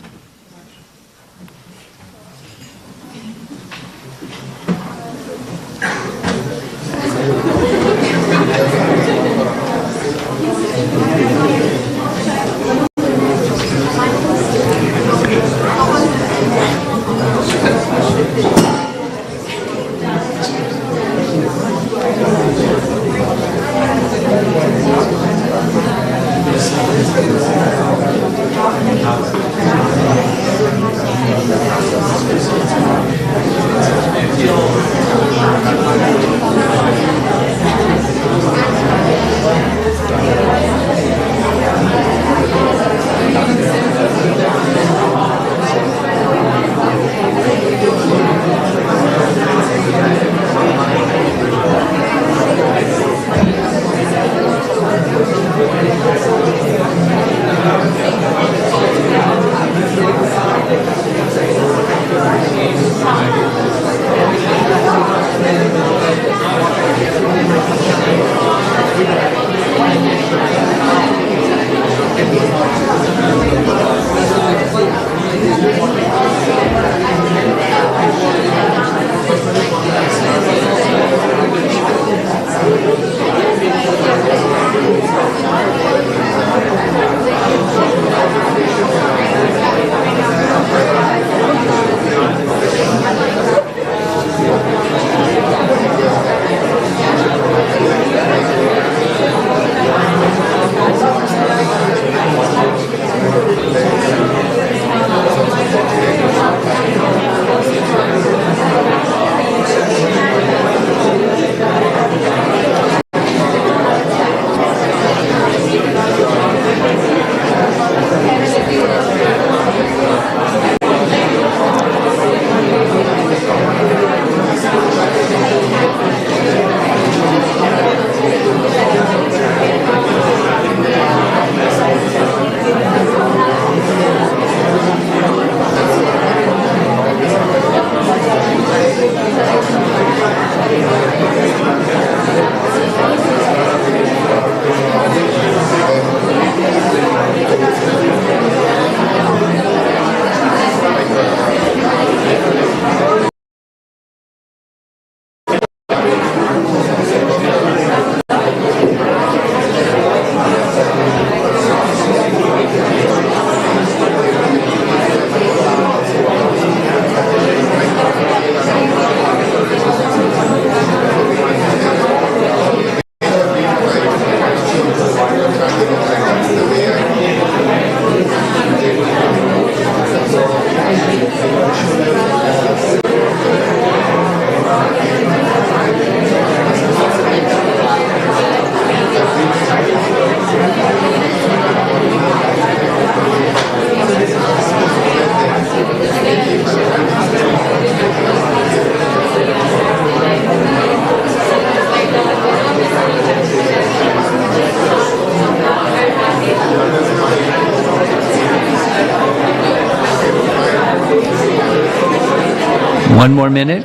One more minute.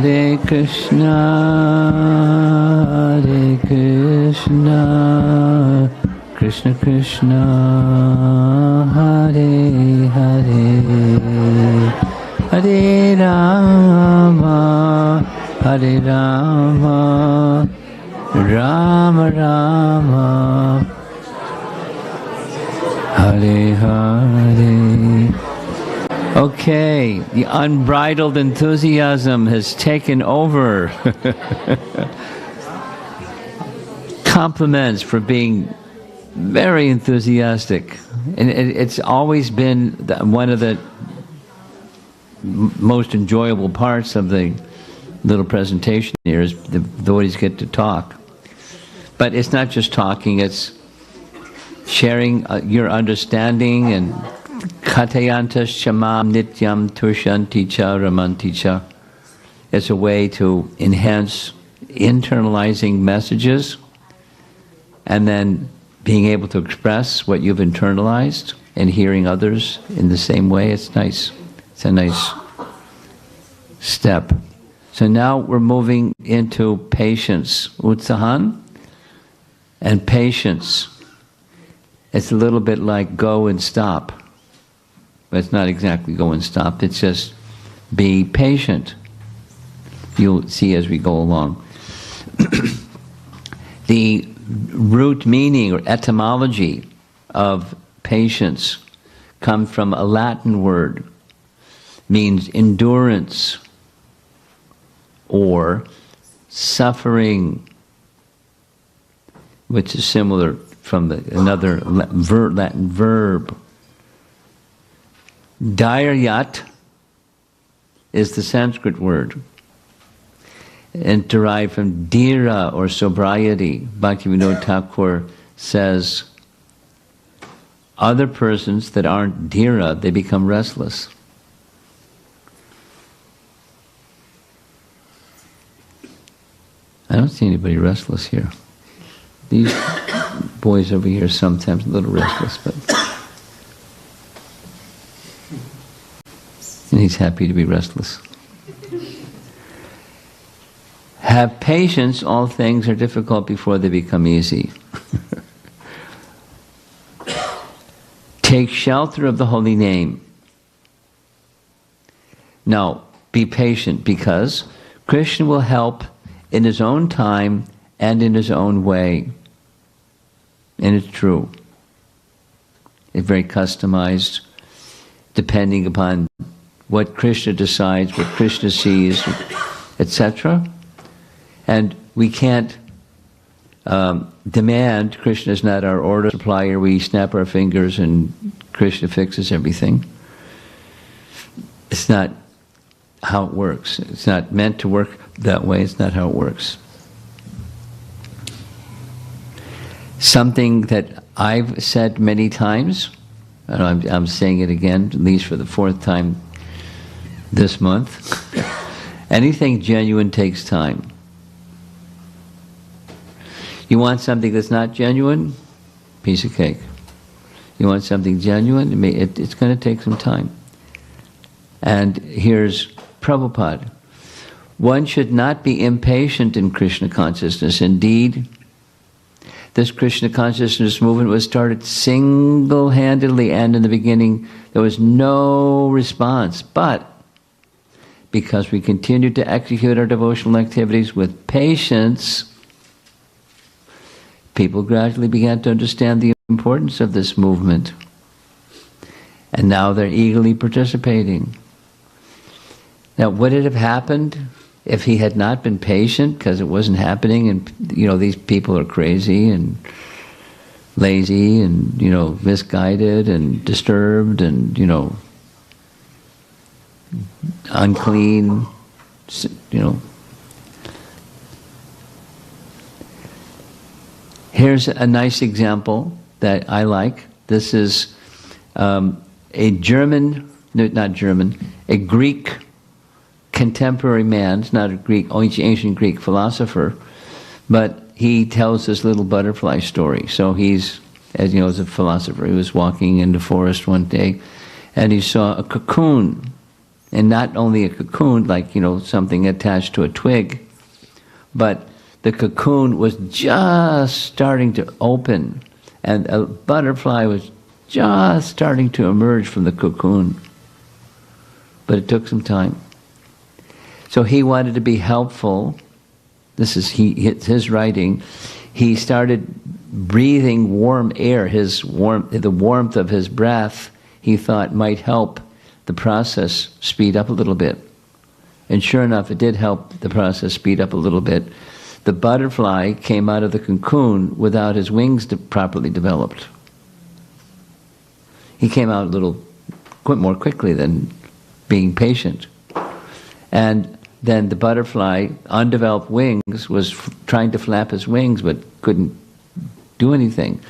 Hare Krishna, Hare Krishna, Krishna Krishna, Hare Hare, Hare Rama, Hare Rama, Rama Rama, Hare Hare. Okay, the unbridled enthusiasm has taken over. Compliments for being very enthusiastic. And it's always been one of the most enjoyable parts of the little presentation here is the devotees get to talk. But it's not just talking, it's sharing your understanding and Katayanta shamam nityam tushanti cha ramanti cha. It's a way to enhance internalizing messages and then being able to express what you've internalized and hearing others in the same way. It's nice. It's a nice step. So now we're moving into patience. Utsahan and patience. It's a little bit like go and stop. But it's not exactly go and stop, it's just be patient. You'll see as we go along. The root meaning or etymology of patience comes from a Latin word, means endurance or suffering, which is similar from another Latin verb. Dhairyat is the Sanskrit word and derived from dhira or sobriety. Bhaktivinoda Thakur says other persons that aren't dhira, they become restless. I don't see anybody restless here. These boys over here are sometimes a little restless, but and he's happy to be restless. Have patience, all things are difficult before they become easy. Take shelter of the holy name. Now, be patient because Krishna will help in his own time and in his own way. And it's true. It's very customized, depending upon what Krishna decides, what Krishna sees, etc. And we can't demand, Krishna is not our order supplier, we snap our fingers and Krishna fixes everything. It's not how it works. It's not meant to work that way, it's not how it works. Something that I've said many times, and I'm saying it again, at least for the fourth time this month, anything genuine takes time. You want something that's not genuine? Piece of cake. You want something genuine? It's going to take some time. And here's Prabhupada. One should not be impatient in Krishna consciousness. Indeed, this Krishna consciousness movement was started single-handedly, and in the beginning there was no response. But because we continued to execute our devotional activities with patience, people gradually began to understand the importance of this movement. And now they're eagerly participating. Now, would it have happened if he had not been patient because it wasn't happening, and these people are crazy and lazy and misguided and disturbed and unclean, Here's a nice example that I like. This is a Greek contemporary man. It's not a ancient Greek philosopher, but he tells this little butterfly story. So he's, as a philosopher, he was walking in the forest one day, and he saw a cocoon, and not only a cocoon, like something attached to a twig, but the cocoon was just starting to open, and a butterfly was just starting to emerge from the cocoon. But it took some time. So he wanted to be helpful. This is his writing. He started breathing warm air. The warmth of his breath, he thought, might help the process speed up a little bit. And sure enough, it did help the process speed up a little bit. The butterfly came out of the cocoon without his wings properly developed. He came out a little more quickly than being patient. And then the butterfly, undeveloped wings, was trying to flap his wings but couldn't do anything.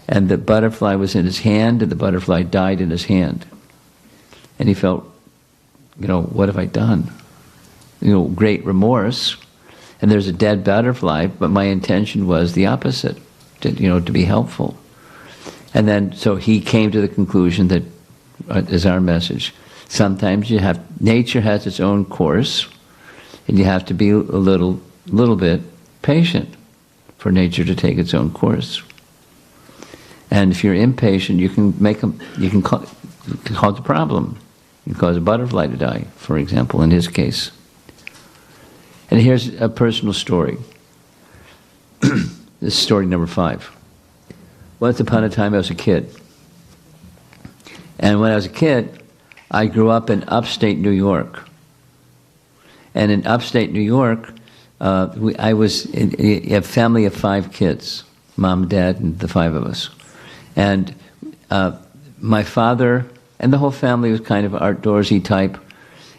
And the butterfly was in his hand, and the butterfly died in his hand. And he felt, what have I done? Great remorse. And there's a dead butterfly, but my intention was the opposite, to be helpful. And then, so he came to the conclusion that is our message. Sometimes nature has its own course, and you have to be a little bit patient for nature to take its own course. And if you're impatient, you can cause a problem. You can cause a butterfly to die, for example, in his case. And here's a personal story. This is story number 5. Once upon a time, I was a kid. And when I was a kid, I grew up in upstate New York. And in upstate New York, I was in a family of 5 kids, mom, dad, and the 5 of us. And my father and the whole family was kind of outdoorsy type.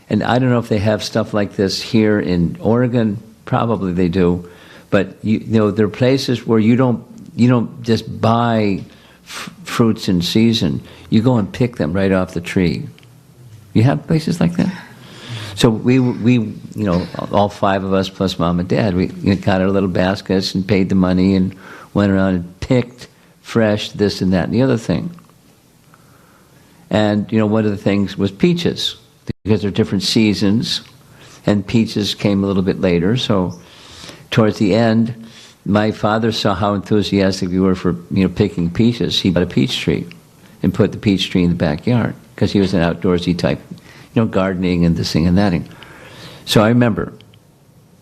And I don't know if they have stuff like this here in Oregon. Probably they do. But there are places where you don't just buy fruits in season. You go and pick them right off the tree. You have places like that? So we all 5 of us plus mom and dad, we got our little baskets and paid the money and went around and picked fresh this and that and the other thing. And one of the things was peaches, because there are different seasons, and peaches came a little bit later. So towards the end, my father saw how enthusiastic we were for picking peaches. He bought a peach tree and put the peach tree in the backyard because he was an outdoorsy type, gardening and this thing and that thing. So I remember,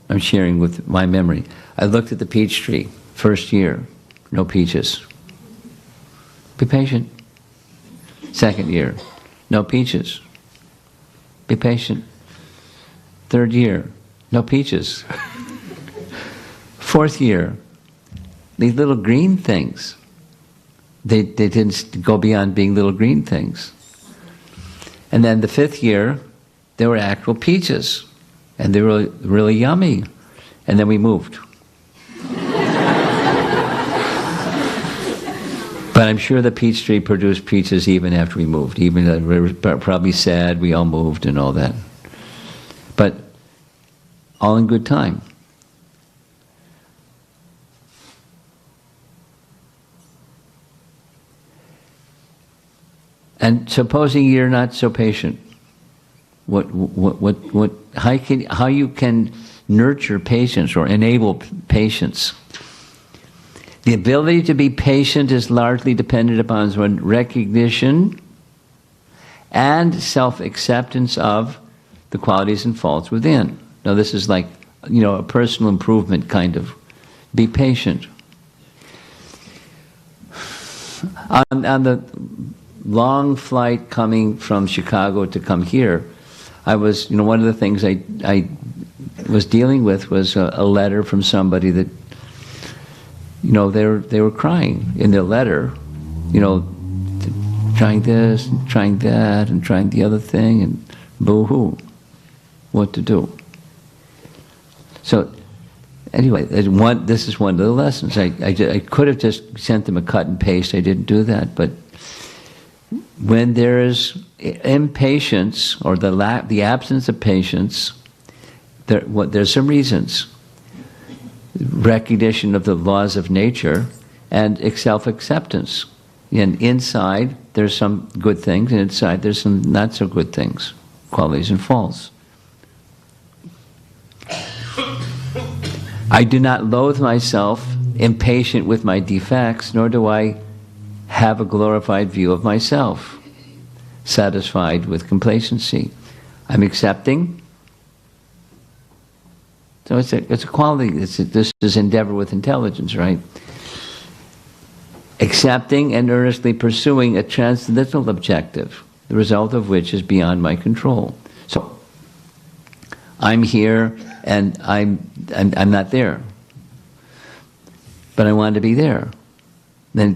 I'm sharing with my memory, I looked at the peach tree, first year, no peaches. Be patient. Second year, no peaches. Be patient. Third year, no peaches. Fourth year, these little green things, they didn't go beyond being little green things. And then the 5th year, there were actual peaches, and they were really yummy. And then we moved. But I'm sure the peach tree produced peaches even after we moved. Even though we were probably sad, we all moved and all that. But all in good time. And supposing you're not so patient, how you can nurture patience or enable patience? The ability to be patient is largely dependent upon one's recognition and self-acceptance of the qualities and faults within. Now this is like, a personal improvement kind of. Be patient. On the long flight coming from Chicago to come here, I was, one of the things I was dealing with was a letter from somebody that, they were crying in their letter, trying this, and trying that, and trying the other thing, and boo-hoo, what to do. So, anyway, this is one of the lessons. I could have just sent them a cut and paste. I didn't do that. But when there is impatience or the absence of patience, there's some reasons. Recognition of the laws of nature and self-acceptance. And inside, there's some good things, and inside, there's some not so good things, qualities and faults. I do not loathe myself, impatient with my defects, nor do I have a glorified view of myself, satisfied with complacency. I'm accepting. So it's a quality. This is endeavor with intelligence, right? Accepting and earnestly pursuing a transcendental objective, the result of which is beyond my control. So I'm here and I'm not there, but I want to be there. Then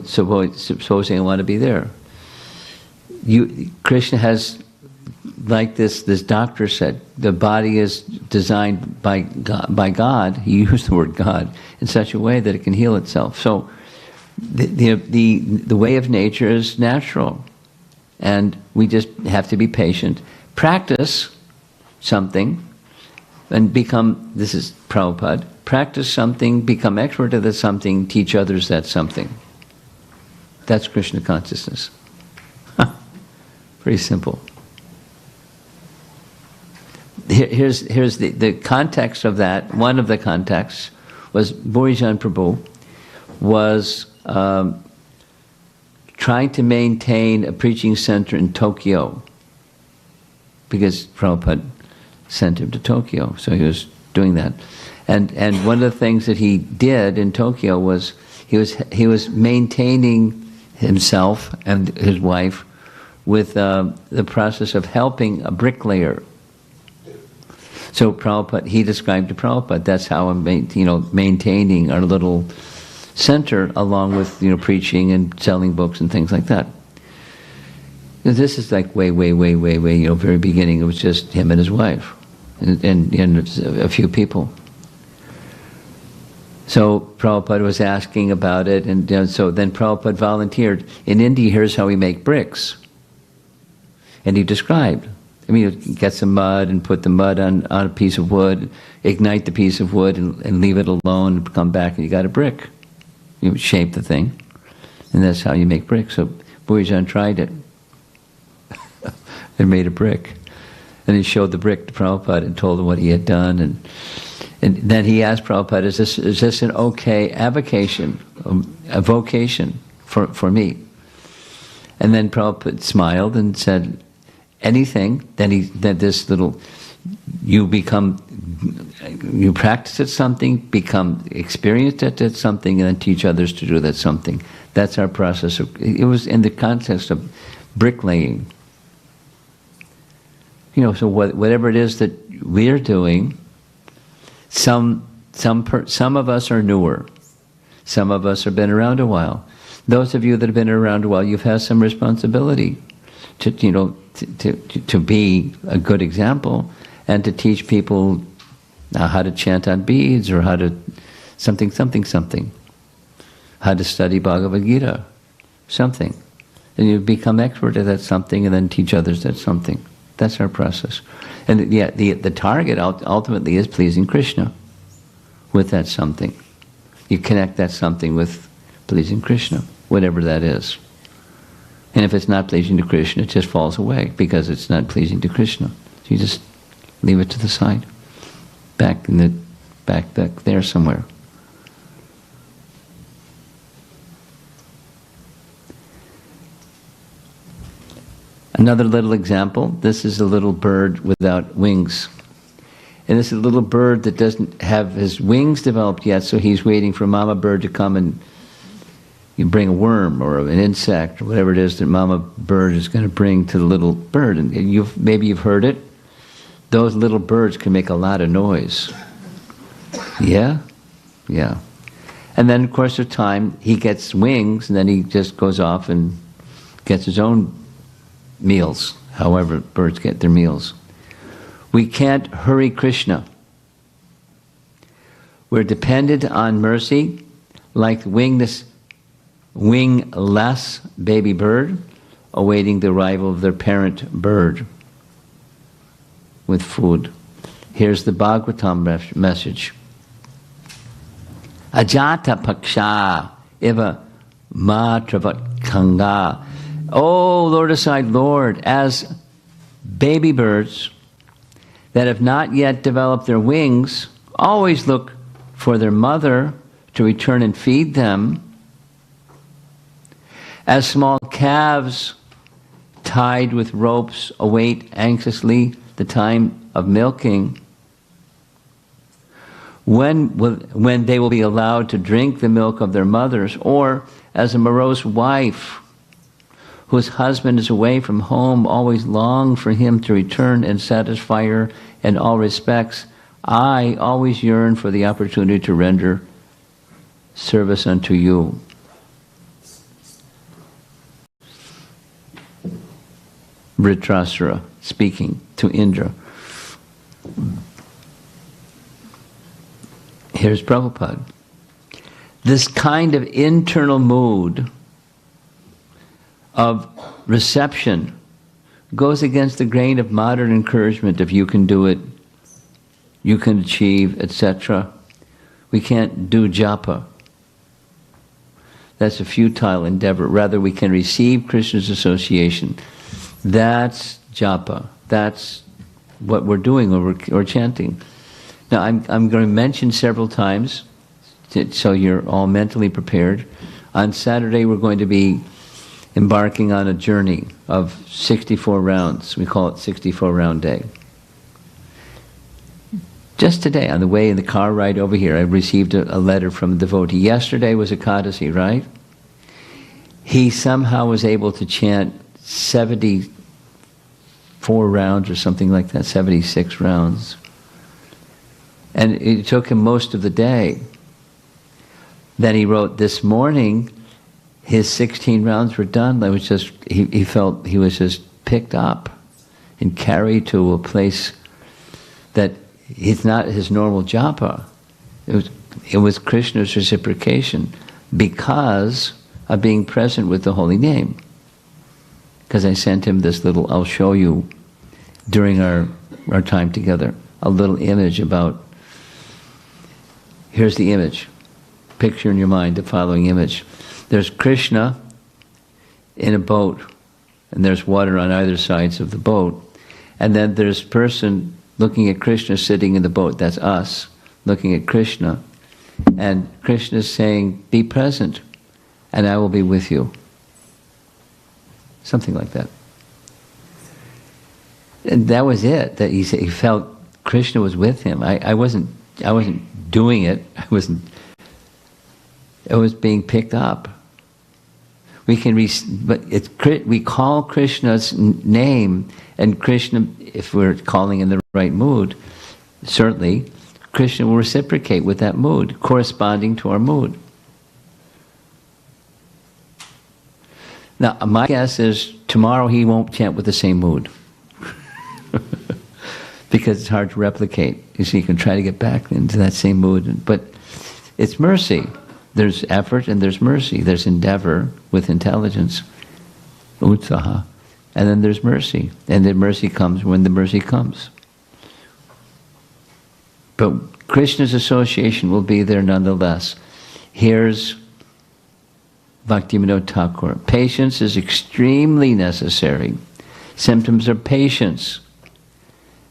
supposing I want to be there. Krishna has, like this doctor said, the body is designed by God. He used the word God in such a way that it can heal itself. So the way of nature is natural, and we just have to be patient, practice something, and become. This is Prabhupada. Practice something, become expert at that something, teach others that something. That's Krishna consciousness. Very simple. Here's the context of that. One of the contexts was Bhurijan Prabhu was trying to maintain a preaching center in Tokyo because Prabhupada sent him to Tokyo, so he was doing that. And one of the things that he did in Tokyo was he was maintaining himself and his wife with the process of helping a bricklayer. So Prabhupada, he described to Prabhupada, that's how I'm maintaining our little center, along with preaching and selling books and things like that. This is like way, very beginning. It was just him and his wife, and a few people. So Prabhupada was asking about it, and so then Prabhupada volunteered. In India, here's how we make bricks. And he described. You get some mud and put the mud on a piece of wood, ignite the piece of wood and leave it alone, and come back and you got a brick. You shape the thing, and that's how you make bricks. So Bhurijan tried it and made a brick. And he showed the brick to Prabhupada and told him what he had done. And then he asked Prabhupada, is this an okay avocation, a vocation for me? And then Prabhupada smiled and said, anything, you practice at something, become experienced at something, and then teach others to do that something. That's our process. It was in the context of bricklaying. So whatever it is that we're doing, some of us are newer. Some of us have been around a while. Those of you that have been around a while, you've had some responsibility to be a good example and to teach people how to chant on beads or how to something, how to study Bhagavad Gita, something. And you become expert at that something and then teach others that something. That's our process. And the target ultimately is pleasing Krishna with that something. You connect that something with pleasing Krishna, whatever that is. And if it's not pleasing to Krishna, it just falls away because it's not pleasing to Krishna. So you just leave it to the side, back there somewhere. Another little example. This is a little bird without wings. And this is a little bird that doesn't have his wings developed yet, so he's waiting for mama bird to come and you bring a worm or an insect or whatever it is that mama bird is going to bring to the little bird. And maybe you've heard it. those little birds can make a lot of noise. Yeah? Yeah. And then, of course, with time, he gets wings, and then he just goes off and gets his own meals, however birds get their meals. We can't hurry Krishna. We're dependent on mercy, like wingless baby bird awaiting the arrival of their parent bird with food. Here's the Bhagavatam message. Ajata paksha iva matravat kanga. Oh, Lord aside, Lord, as baby birds that have not yet developed their wings always look for their mother to return and feed them, as small calves tied with ropes await anxiously the time of milking, when they will be allowed to drink the milk of their mothers, or as a morose wife whose husband is away from home always long for him to return and satisfy her in all respects, I always yearn for the opportunity to render service unto you. Vritrasura speaking to Indra. Here's Prabhupada. This kind of internal mood of reception goes against the grain of modern encouragement of you can do it, you can achieve, etc. We can't do japa. That's a futile endeavor. Rather, we can receive Krishna's association. That's japa. That's what we're doing or chanting. Now, I'm going to mention several times, so you're all mentally prepared. On Saturday, we're going to be embarking on a journey of 64 rounds. We call it 64 round day. Just today, on the way in the car ride over here, I received a letter from a devotee. Yesterday was Ekadasi, right? He somehow was able to chant 74 rounds or something like that, 76 rounds. And it took him most of the day. Then he wrote, this morning, his 16 rounds were done. It was just, he felt he was just picked up and carried to a place that it's not his normal japa. It was Krishna's reciprocation because of being present with the holy name. Because I sent him this little, I'll show you during our time together, a little image about, here's the image. Picture in your mind the following image. There's Krishna in a boat, and there's water on either sides of the boat. And then there's a person looking at Krishna sitting in the boat. That's us, looking at Krishna. And Krishna is saying, be present, and I will be with you. Something like that. And that was it. That he felt Krishna was with him. I wasn't doing it. It was being picked up. We call Krishna's name, and Krishna, if we're calling in the right mood, certainly Krishna will reciprocate with that mood, corresponding to our mood. Now, my guess is tomorrow he won't chant with the same mood. Because it's hard to replicate. You see, you can try to get back into that same mood, but it's mercy. There's effort and there's mercy. There's endeavor with intelligence, utsaha, and then there's mercy. And then mercy comes when the mercy comes. But Krishna's association will be there nonetheless. Here's Bhaktivinoda Thakur. Patience is extremely necessary. Symptoms of patience.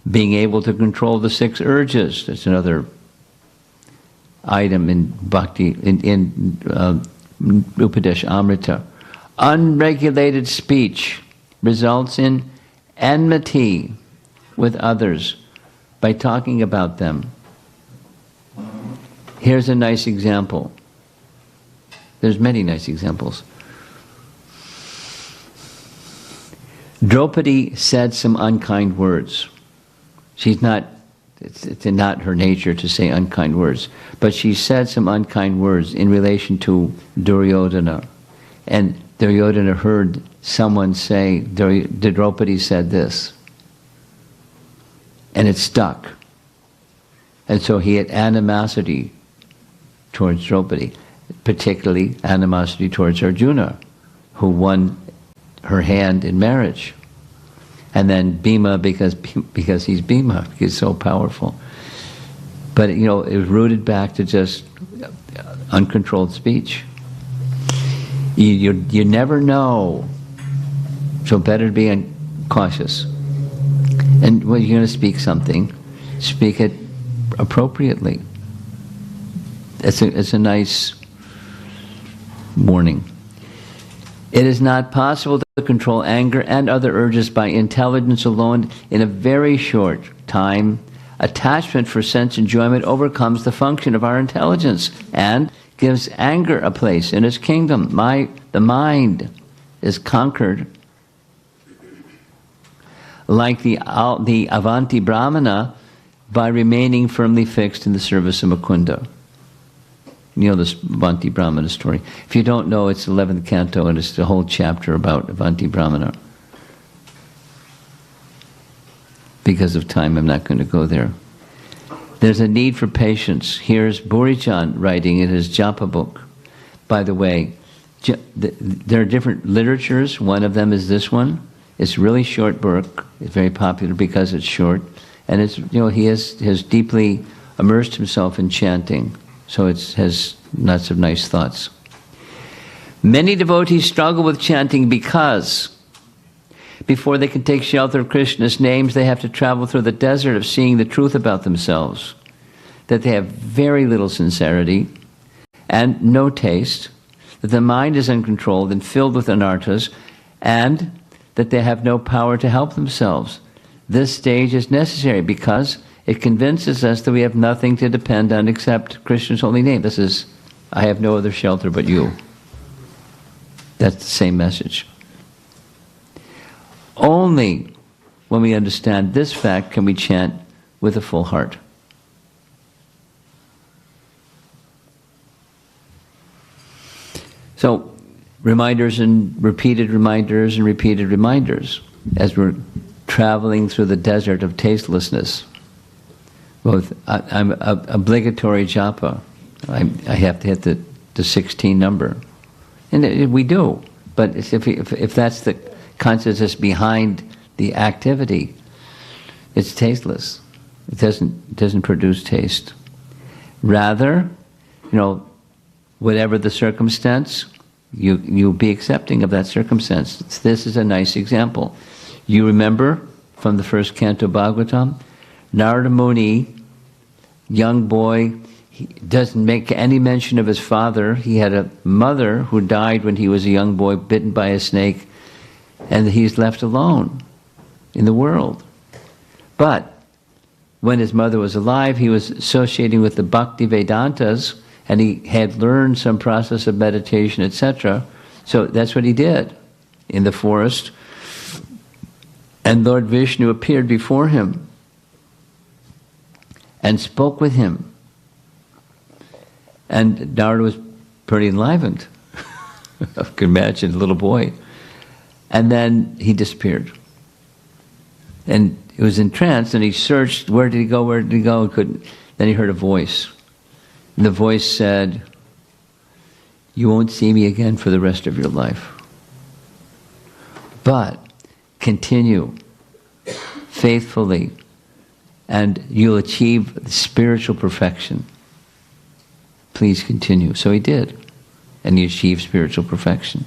Being able to control the 6 urges. That's another item in Bhakti, in Upadesh Amrita. Unregulated speech results in enmity with others by talking about them. Here's a nice example. There's many nice examples. Draupadi said some unkind words. She's not, it's not her nature to say unkind words. But she said some unkind words in relation to Duryodhana. And Duryodhana heard someone say, Draupadi said this. And it stuck. And so he had animosity towards Draupadi, precisely animosity towards Arjuna, who won her hand in marriage. And then Bhima, because he's Bhima, he's so powerful. But it was rooted back to just uncontrolled speech. You never know, so better to be cautious. And when you're going to speak something, speak it appropriately. It's a nice warning. It is not possible to control anger and other urges by intelligence alone. In a very short time, attachment for sense enjoyment overcomes the function of our intelligence and gives anger a place in its kingdom. The mind is conquered. Like the Avanti Brahmana, by remaining firmly fixed in the service of Mukunda. You know this Avanti Brahmana story. If you don't know, it's 11th canto and it's the whole chapter about Avanti Brahmana. Because of time, I'm not going to go there. There's a need for patience. Here's Burichan writing in his Japa book. By the way, there are different literatures. One of them is this one. It's a really short book. It's very popular because it's short. And it's, he has deeply immersed himself in chanting. So it has lots of nice thoughts. Many devotees struggle with chanting because before they can take shelter of Krishna's names, they have to travel through the desert of seeing the truth about themselves. That they have very little sincerity and no taste. That the mind is uncontrolled and filled with anarthas. And that they have no power to help themselves. This stage is necessary because it convinces us that we have nothing to depend on except Krishna's holy name. This is, I have no other shelter but you. That's the same message. Only when we understand this fact can we chant with a full heart. So, reminders and repeated reminders and repeated reminders as we're traveling through the desert of tastelessness. Both, I'm obligatory japa. I have to hit the 16 number. And we do. But if that's the consciousness behind the activity, it's tasteless. It doesn't produce taste. Rather, whatever the circumstance, you'll be accepting of that circumstance. This is a nice example. You remember from the first canto Bhagavatam, Narada Muni, young boy, he doesn't make any mention of his father. He had a mother who died when he was a young boy, bitten by a snake, and he's left alone in the world. But when his mother was alive, he was associating with the Bhakti Vedantas, and he had learned some process of meditation, etc. So that's what he did in the forest. And Lord Vishnu appeared before him and spoke with him. And Narada was pretty enlivened. I can imagine, a little boy. And then he disappeared. And he was entranced, and he searched, where did he go, where did he go? He couldn't. Then he heard a voice. And the voice said, you won't see me again for the rest of your life. But continue faithfully, and you'll achieve spiritual perfection. Please continue. So he did, and he achieved spiritual perfection.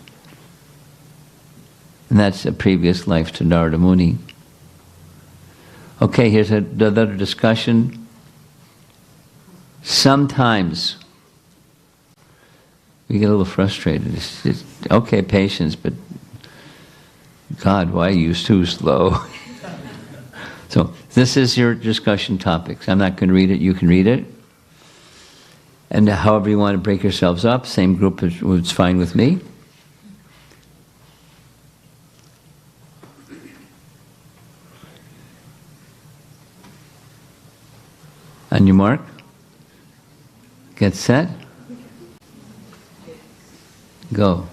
And that's a previous life to Narada Muni. Okay, here's another discussion. Sometimes we get a little frustrated. It's okay, patience, but God, why are you too slow? So this is your discussion topics. I'm not going to read it. You can read it. And however you want to break yourselves up, same group is fine with me. On your mark. Get set. Go.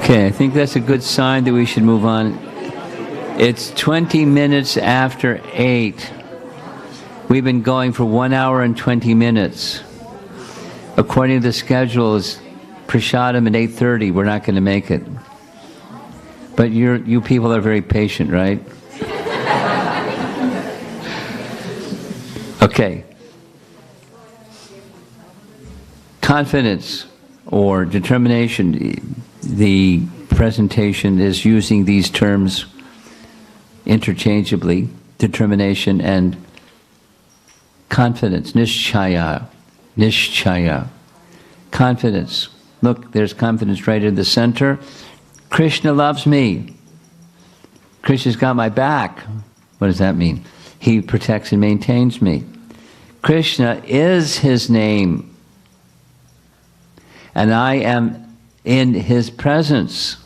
Okay, I think that's a good sign that we should move on. It's 20 minutes after 8. We've been going for 1 hour and 20 minutes. According to the schedule, it's Prashadam at 8:30. We're not going to make it. But you people are very patient, right? Okay. Confidence or determination. The presentation is using these terms interchangeably, determination and confidence, nishchaya, nishchaya. Confidence. Look, there's confidence right in the center. Krishna loves me. Krishna's got my back. What does that mean? He protects and maintains me. Krishna is his name. And I am in his presence.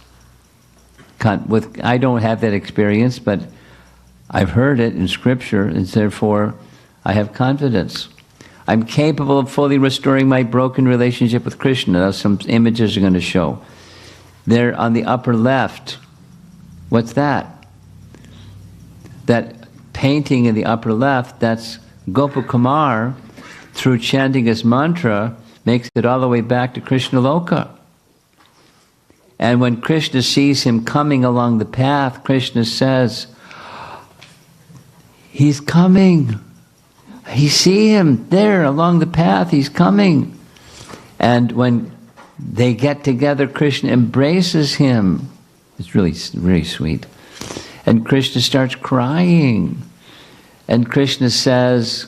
I don't have that experience, but I've heard it in scripture, and therefore I have confidence. I'm capable of fully restoring my broken relationship with Krishna. That's some images are going to show. They're on the upper left. What's that? That painting in the upper left, that's Gopakumar, through chanting his mantra, makes it all the way back to Krishna Loka. And when Krishna sees him coming along the path, Krishna says, he's coming. He see him there along the path, he's coming. And when they get together, Krishna embraces him. It's really, really sweet. And Krishna starts crying. And Krishna says,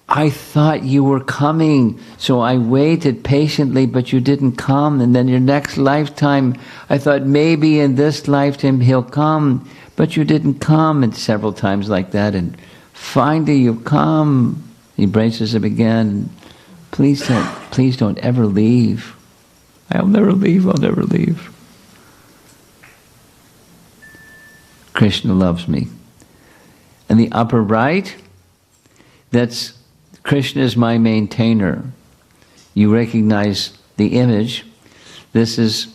I thought you were coming, so I waited patiently, but you didn't come. And then your next lifetime, I thought maybe in this lifetime he'll come, but you didn't come. And several times like that. And finally you come. He embraces him again. Please don't ever leave. I'll never leave, I'll never leave. Krishna loves me. And the upper right, that's Krishna is my maintainer. You recognize the image. This is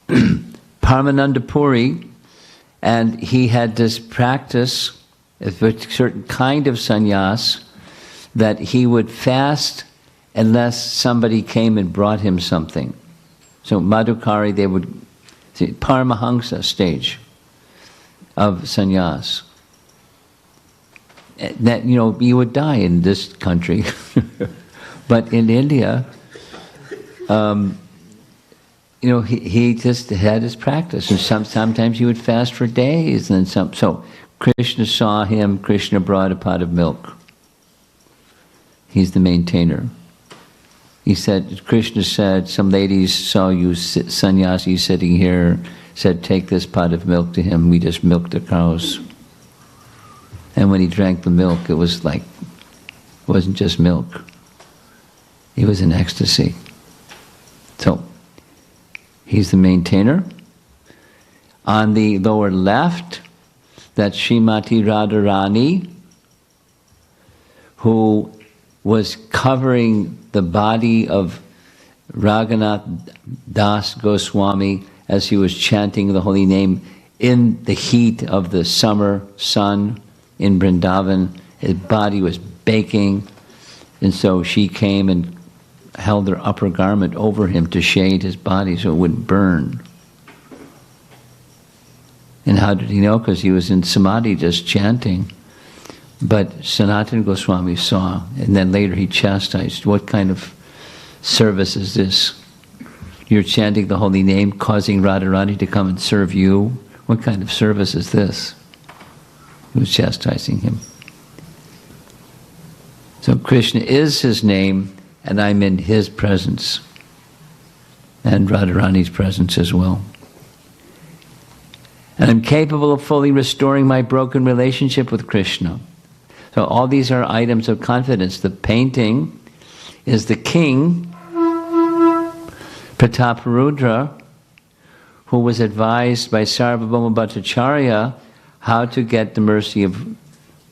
Paramananda Puri, and he had this practice, a certain kind of sannyas, that he would fast unless somebody came and brought him something. So Madhukari, they would see Paramahansa stage of sannyas. that, you would die in this country. But in India, he just had his practice, and sometimes he would fast for days, and so Krishna saw him. Krishna brought a pot of milk. He's the maintainer. Krishna said, some ladies saw you, sannyasi, sitting here, said, take this pot of milk to him. We just milked the cows. And when he drank the milk, it wasn't just milk. He was in ecstasy. So, he's the maintainer. On the lower left, that's Srimati Radharani, who was covering the body of Raghunath Das Goswami as he was chanting the holy name in the heat of the summer sun in Vrindavan. His body was baking, and so she came and held her upper garment over him to shade his body so it wouldn't burn. And how did he know? Because he was in samadhi just chanting. But Sanatana Goswami saw, and then later he chastised, what kind of service is this? You're chanting the holy name, causing Radharani to come and serve you. What kind of service is this? He was chastising him. So Krishna is his name, and I'm in his presence, and Radharani's presence as well. And I'm capable of fully restoring my broken relationship with Krishna. So all these are items of confidence. The painting is the king, Prataparudra, who was advised by Sarvabhauma Bhattacharya how to get the mercy of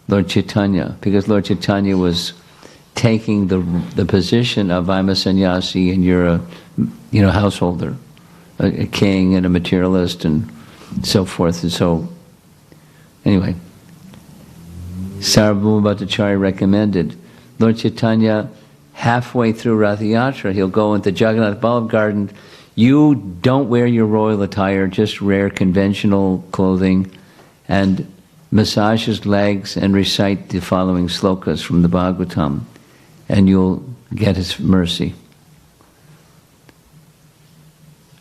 Lord Chaitanya, because Lord Chaitanya was taking the position of I'm a sannyasi and you're a householder, a king and a materialist and so forth. And so, anyway, Sarvabhauma Bhattacharya recommended Lord Chaitanya, halfway through Rath Yatra, he'll go into Jagannath Ballabh Garden. You don't wear your royal attire, just wear conventional clothing, and massage his legs and recite the following slokas from the Bhagavatam, and you'll get his mercy.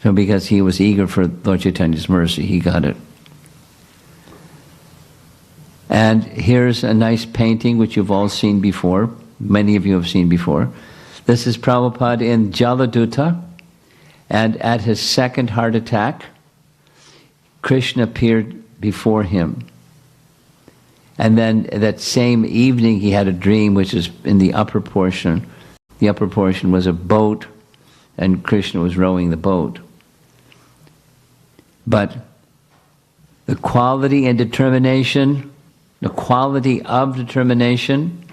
So because he was eager for Lord Chaitanya's mercy, he got it. And here's a nice painting which you've all seen before. Many of you have seen before. This is Prabhupada in Jaladuta, and at his second heart attack, Krishna appeared before him. And then that same evening he had a dream which is in the upper portion. The upper portion was a boat, and Krishna was rowing the boat. But the quality and determination, the quality of determination,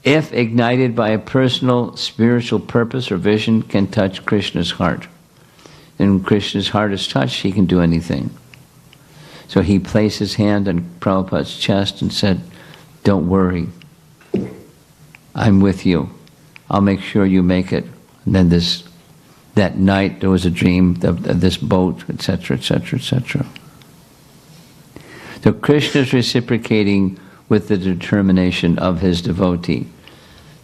if ignited by a personal spiritual purpose or vision, can touch Krishna's heart. And when Krishna's heart is touched, he can do anything. So he placed his hand on Prabhupada's chest and said, don't worry, I'm with you. I'll make sure you make it. And then that night there was a dream of this boat, etc., etc., etc. So Krishna is reciprocating with the determination of his devotee.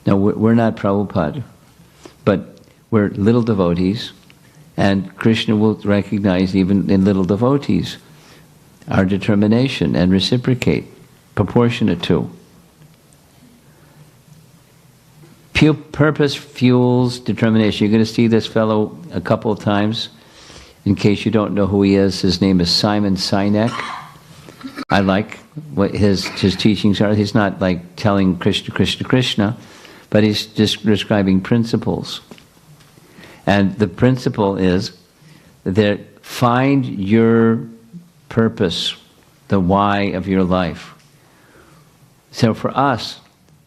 Now we're not Prabhupada, but we're little devotees, and Krishna will recognize even in little devotees our determination and reciprocate, proportionate to. Purpose fuels determination. You're going to see this fellow a couple of times. In case you don't know who he is, his name is Simon Sinek. I like what his teachings are. He's not like telling Krishna, Krishna, Krishna, but he's just describing principles. And the principle is that find your purpose, the why of your life. So for us,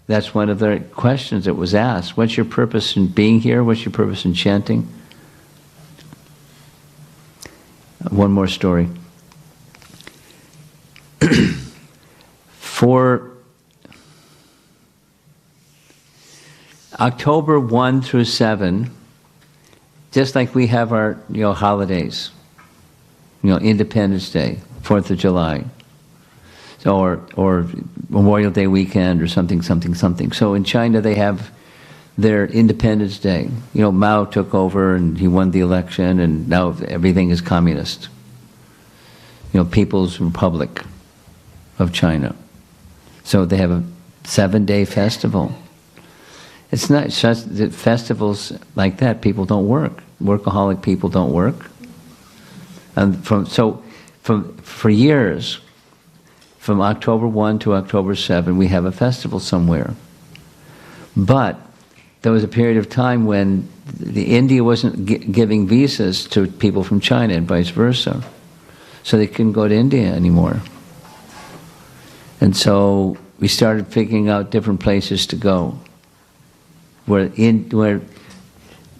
that's one of the questions that was asked. What's your purpose in being here? What's your purpose in chanting? One more story. For October 1 through 7, just like we have our holidays, Independence Day, 4th of July. or Memorial Day weekend or something. So in China they have their Independence Day. You know, Mao took over and he won the election, and now everything is communist. You know, People's Republic of China. So they have a 7-day festival. It's not just that festivals like that, people don't work. Workaholic people don't work. And for years, from October 1 to October 7, we have a festival somewhere. But there was a period of time when India wasn't giving visas to people from China and vice versa. So they couldn't go to India anymore. And so we started figuring out different places to go, where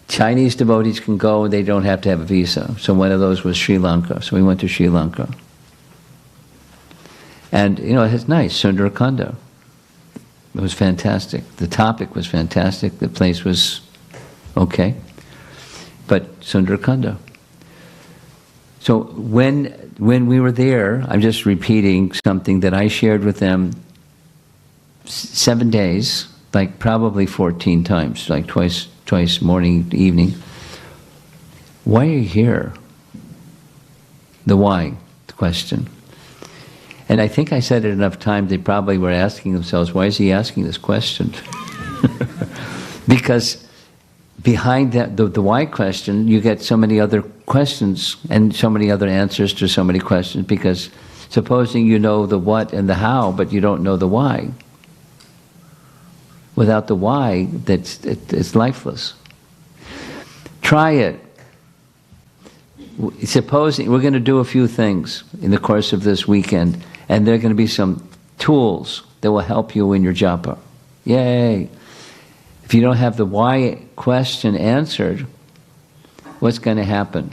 Chinese devotees can go and they don't have to have a visa. So one of those was Sri Lanka. So we went to Sri Lanka. And, you know, it's nice, Sundarakanda. It was fantastic. The topic was fantastic. The place was okay. But Sundarakanda. So when we were there, I'm just repeating something that I shared with them 7 days, like probably 14 times, like twice morning, evening. Why are you here? The why question. And I think I said it enough times, they probably were asking themselves, why is he asking this question? Because behind that, the why question, you get so many other questions and so many other answers to so many questions, because supposing you know the what and the how, but you don't know the why. Without the why, it's lifeless. Try it. Supposing we're going to do a few things in the course of this weekend, and there are going to be some tools that will help you in your japa. Yay! If you don't have the why question answered, what's going to happen?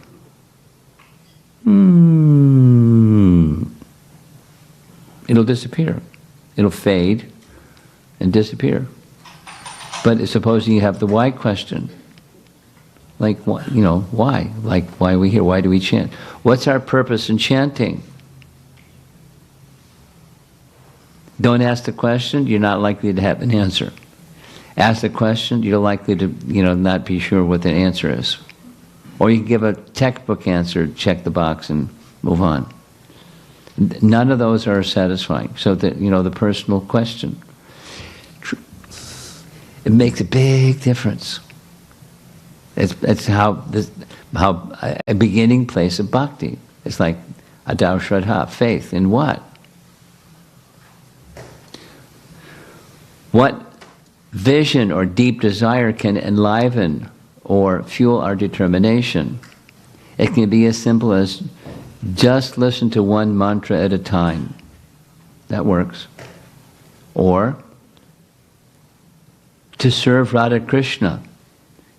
It'll disappear. It'll fade and disappear. But supposing you have the why question, like, you know, why? Like, why are we here? Why do we chant? What's our purpose in chanting? Don't ask the question, you're not likely to have an answer. Ask the question, you're likely to, you know, not be sure what the answer is. Or you can give a textbook answer, check the box and move on. None of those are satisfying. So that, you know, the personal question, it makes a big difference. It's how a beginning place of bhakti. It's like adau shraddha, faith in what? What vision or deep desire can enliven or fuel our determination? It can be as simple as just listen to one mantra at a time. That works. Or to serve Radha Krishna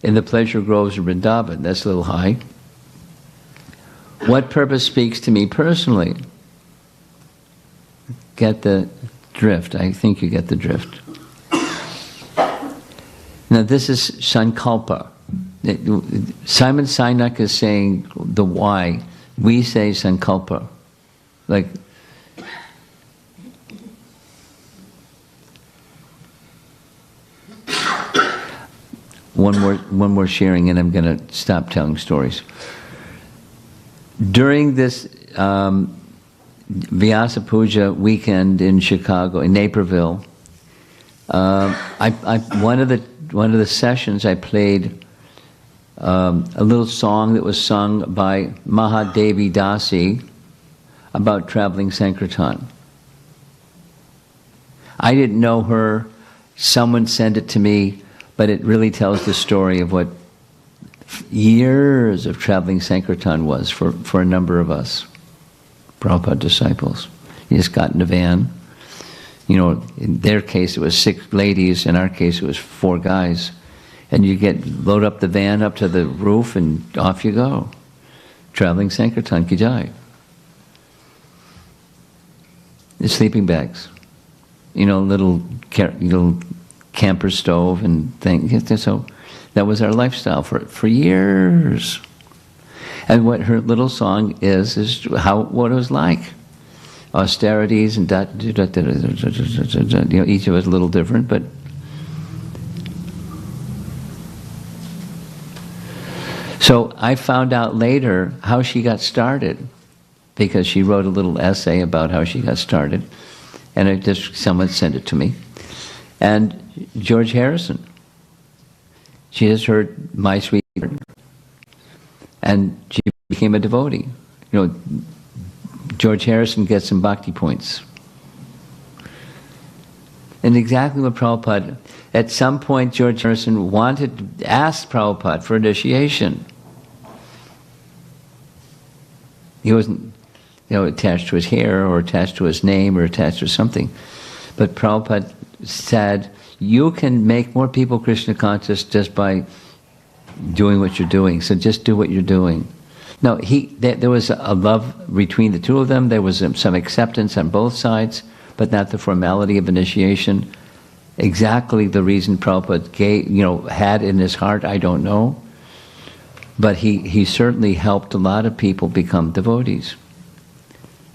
in the pleasure groves of Vrindavan. That's a little high. What purpose speaks to me personally? Get the drift. I think you get the drift. Now this is sankalpa. Simon Sinek is saying the why. We say sankalpa. Like, one more sharing and I'm going to stop telling stories. During this Vyasa Puja weekend in Chicago, in Naperville, one of the sessions I played a little song that was sung by Mahadevi Dasi about traveling Sankirtan. I didn't know her. Someone sent it to me, but it really tells the story of what years of traveling Sankirtan was for a number of us, Prabhupada disciples. You just got in a van. You know, in their case it was 6 ladies, in our case it was 4 guys. And you load up the van up to the roof and off you go. Traveling Sankirtan ki jai. The sleeping bags. You know, little camper stove and things. So that was our lifestyle for years. And what her little song is what it was like. austerities and each of us a little different, but so I found out later how she got started, because she wrote a little essay about how she got started, and someone sent it to me. And George Harrison, she has heard My Sweetheart, and she became a devotee. George Harrison gets some bhakti points. And exactly what Prabhupada, at some point George Harrison wanted to ask Prabhupada for initiation. He wasn't attached to his hair or attached to his name or attached to something. But Prabhupada said, you can make more people Krishna conscious just by doing what you're doing. So just do what you're doing. No, there was a love between the two of them. There was some acceptance on both sides, but not the formality of initiation. Exactly the reason Prabhupada had in his heart, I don't know. But he certainly helped a lot of people become devotees.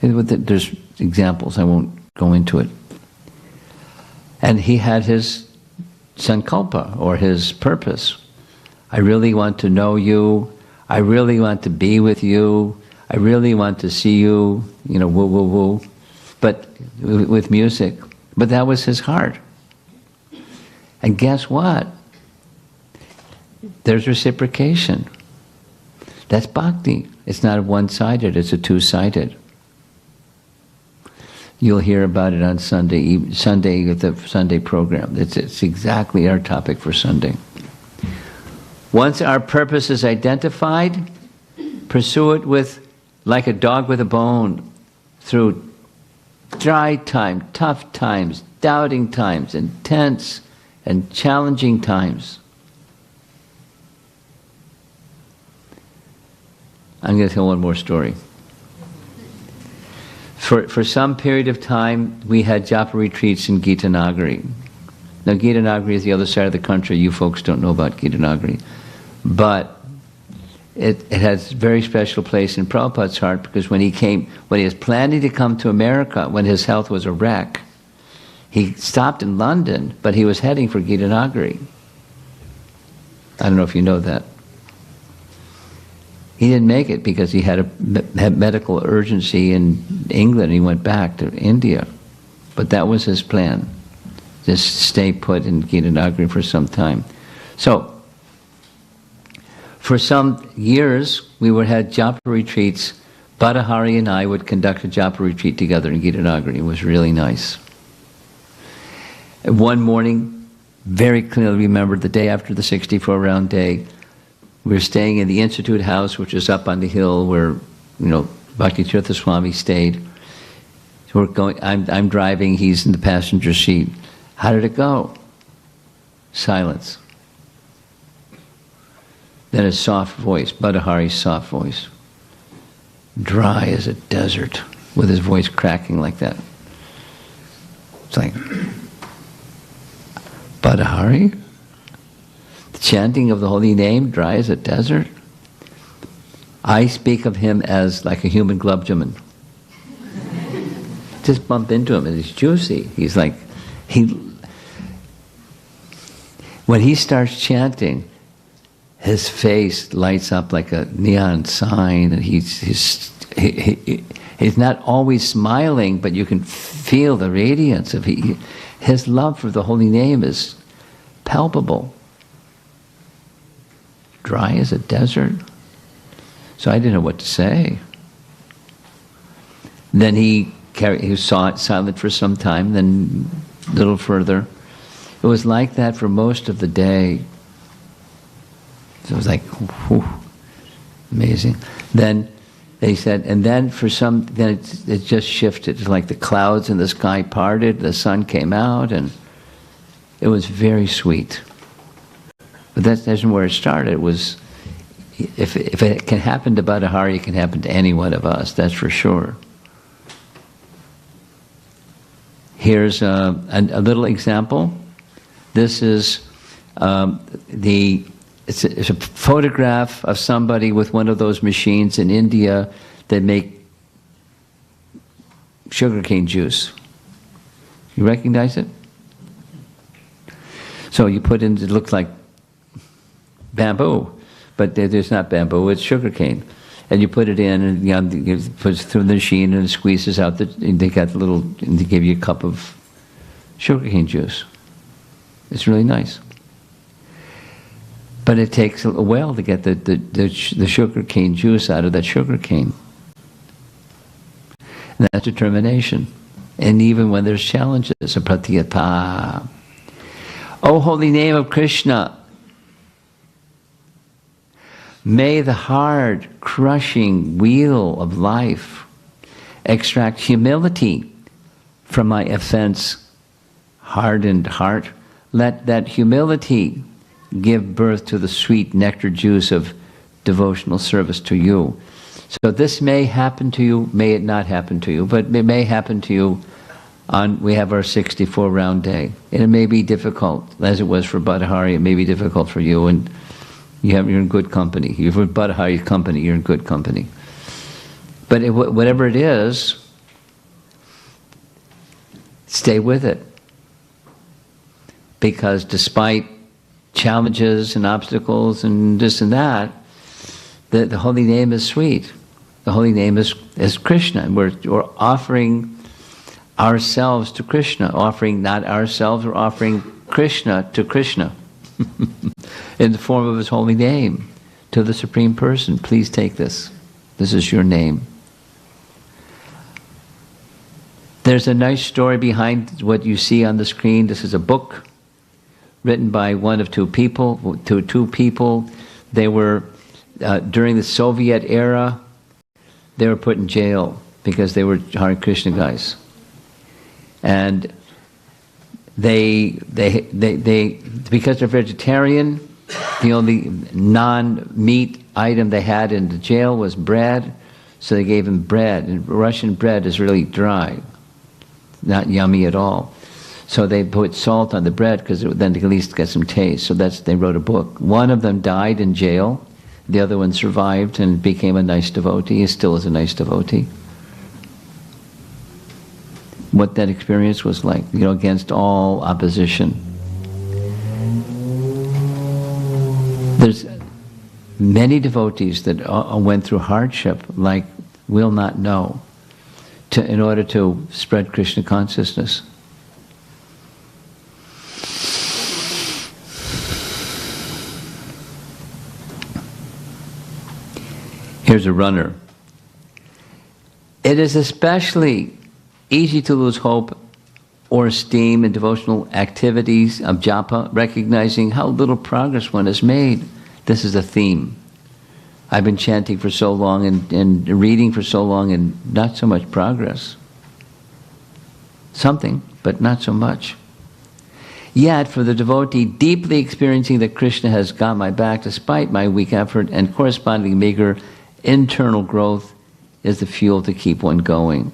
There's examples, I won't go into it. And he had his sankalpa, or his purpose. I really want to know you. I really want to be with you. I really want to see you, woo, woo, woo. But with music. But that was his heart. And guess what? There's reciprocation. That's bhakti. It's not a one-sided, it's a two-sided. You'll hear about it on Sunday with the Sunday program. It's exactly our topic for Sunday. Once our purpose is identified, pursue it like a dog with a bone, through dry time, tough times, doubting times, intense and challenging times. I'm going to tell one more story. For some period of time, we had Japa retreats in Gitanagari. Now, Gitanagari is the other side of the country. You folks don't know about Gitanagari. But it has a very special place in Prabhupada's heart, because when he was planning to come to America, when his health was a wreck, he stopped in London, but he was heading for Gitanagari. I don't know if you know that. He didn't make it because he had medical urgency in England. He went back to India. But that was his plan. Just stay put in Gitanagari for some time. So, for some years, we had Japa retreats. Badahari and I would conduct a Japa retreat together in Gitanagari. It was really nice. One morning, very clearly remember, the day after the 64-round day, we were staying in the Institute House, which is up on the hill where, Bhakti Tirtha Swami stayed. So we're going. I'm driving. He's in the passenger seat. How did it go? Silence. Then a soft voice, Badahari's soft voice, dry as a desert, with his voice cracking like that. It's like, Badahari? The chanting of the holy name, dry as a desert? I speak of him as like a human glubjaman. Just bump into him and he's juicy. He's like, when he starts chanting, his face lights up like a neon sign, and he's not always smiling, but you can feel the radiance of his love for the holy name is palpable. Dry as a desert. So I didn't know what to say. Then he was silent for some time, then a little further. It was like that for most of the day. So it was like, whew, amazing. Then they said, and then it just shifted. It's like the clouds in the sky parted, the sun came out, and it was very sweet. But that isn't where it started. It was, if it can happen to Badahari, it can happen to any one of us, that's for sure. Here's a little example. This is it's a photograph of somebody with one of those machines in India that make sugarcane juice. You recognize it? So you put in, it looks like bamboo, but there's not bamboo, it's sugarcane. And you put it in, and you put it through the machine, and it squeezes out and they got and they give you a cup of sugarcane juice. It's really nice. But it takes a while to get the sugarcane juice out of that sugarcane. And that's determination. And even when there's challenges, a pratyapa. O holy name of Krishna, may the hard, crushing wheel of life extract humility from my offense-hardened heart. Let that humility give birth to the sweet nectar juice of devotional service to you. So this may happen to you, may it not happen to you, but it may happen to you we have our 64-round day. And it may be difficult, as it was for Bhattahari, it may be difficult for you, and you're in good company. You're with Bhattahari's company, you're in good company. But whatever it is, stay with it. Because despite challenges and obstacles and this and that, the holy name is sweet. The holy name is Krishna. And we're offering ourselves to Krishna, offering not ourselves, we're offering Krishna to Krishna in the form of his holy name to the Supreme Person. Please take this. This is your name. There's a nice story behind what you see on the screen. This is a book written by one of two people. They were, during the Soviet era, they were put in jail because they were Hare Krishna guys. And they because they're vegetarian, the only non-meat item they had in the jail was bread, so they gave them bread. And Russian bread is really dry, not yummy at all. So they put salt on the bread because then they at least get some taste. So they wrote a book. One of them died in jail. The other one survived and became a nice devotee. He still is a nice devotee. What that experience was like, against all opposition. There's many devotees that went through hardship like will not know in order to spread Krishna consciousness. Here's a runner. It is especially easy to lose hope or esteem in devotional activities of japa, recognizing how little progress one has made. This is a theme. I've been chanting for so long and reading for so long and not so much progress. Something, but not so much. Yet, for the devotee deeply experiencing that Krishna has got my back despite my weak effort and corresponding meager internal growth is the fuel to keep one going.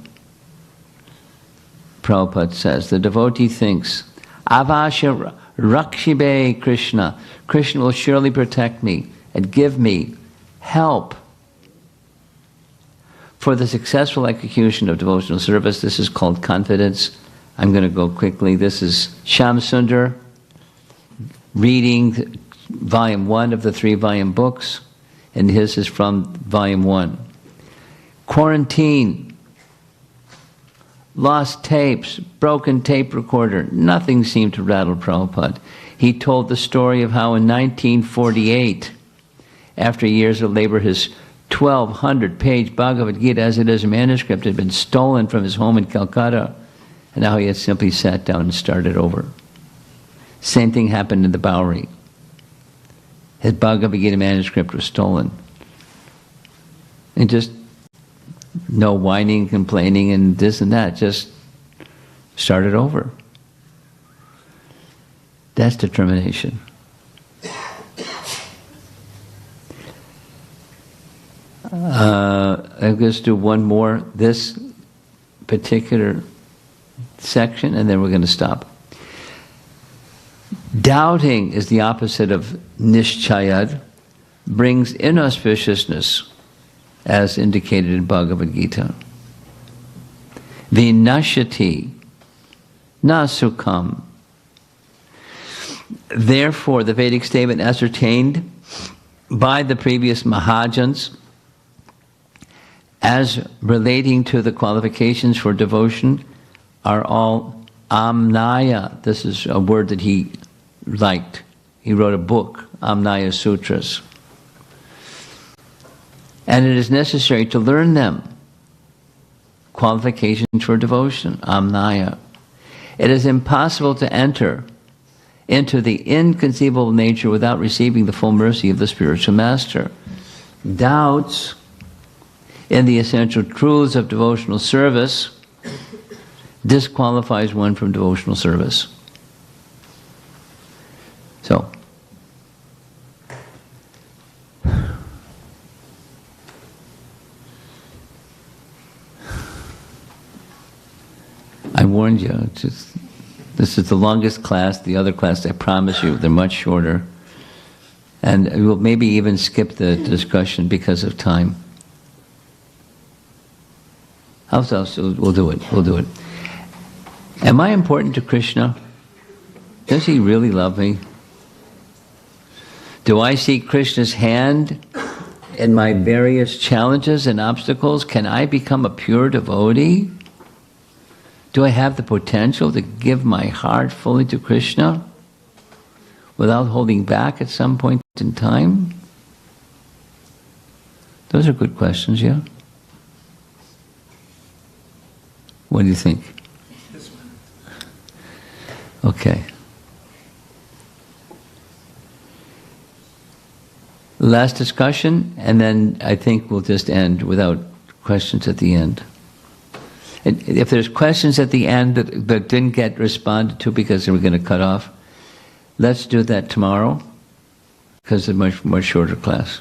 Prabhupada says, the devotee thinks, Avasya Rakshibe Krishna. Krishna will surely protect me and give me help for the successful execution of devotional service. This is called confidence. I'm going to go quickly. This is Shyam Sundar reading volume 1 of the 3-volume books, and his is from volume 1. Quarantine. Lost tapes, broken tape recorder, nothing seemed to rattle Prabhupada. He told the story of how in 1948, after years of labor, his 1,200-page Bhagavad Gita, as it is a manuscript, had been stolen from his home in Calcutta, and now he had simply sat down and started over. Same thing happened in the Bowery. His Bhagavad Gita manuscript was stolen. And just no whining, complaining, and this and that. Just started over. That's determination. I'm going to do one more, this particular section, and then we're going to stop. Doubting is the opposite of nishchayad, brings inauspiciousness, as indicated in Bhagavad Gita. Vinashati na sukham. Therefore, the Vedic statement ascertained by the previous Mahajans as relating to the qualifications for devotion are all amnaya. This is a word that he liked. He wrote a book, Amnaya Sutras. And it is necessary to learn them. Qualifications for devotion, amnaya. It is impossible to enter into the inconceivable nature without receiving the full mercy of the spiritual master. Doubts in the essential truths of devotional service disqualifies one from devotional service. So, I warned you, this is the longest class. The other class, I promise you, they're much shorter. And we'll maybe even skip the discussion because of time. How's else? We'll do it. We'll do it. Am I important to Krishna? Does he really love me? Do I see Krishna's hand in my various challenges and obstacles? Can I become a pure devotee? Do I have the potential to give my heart fully to Krishna without holding back at some point in time? Those are good questions, yeah? What do you think? Okay. Last discussion, and then I think we'll just end without questions at the end. If there's questions at the end that didn't get responded to because they were going to cut off, let's do that tomorrow, because it's a much shorter class.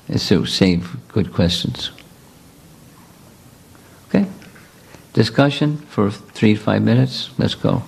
It's to save good questions. Okay? Discussion for 3 to 5 minutes. Let's go.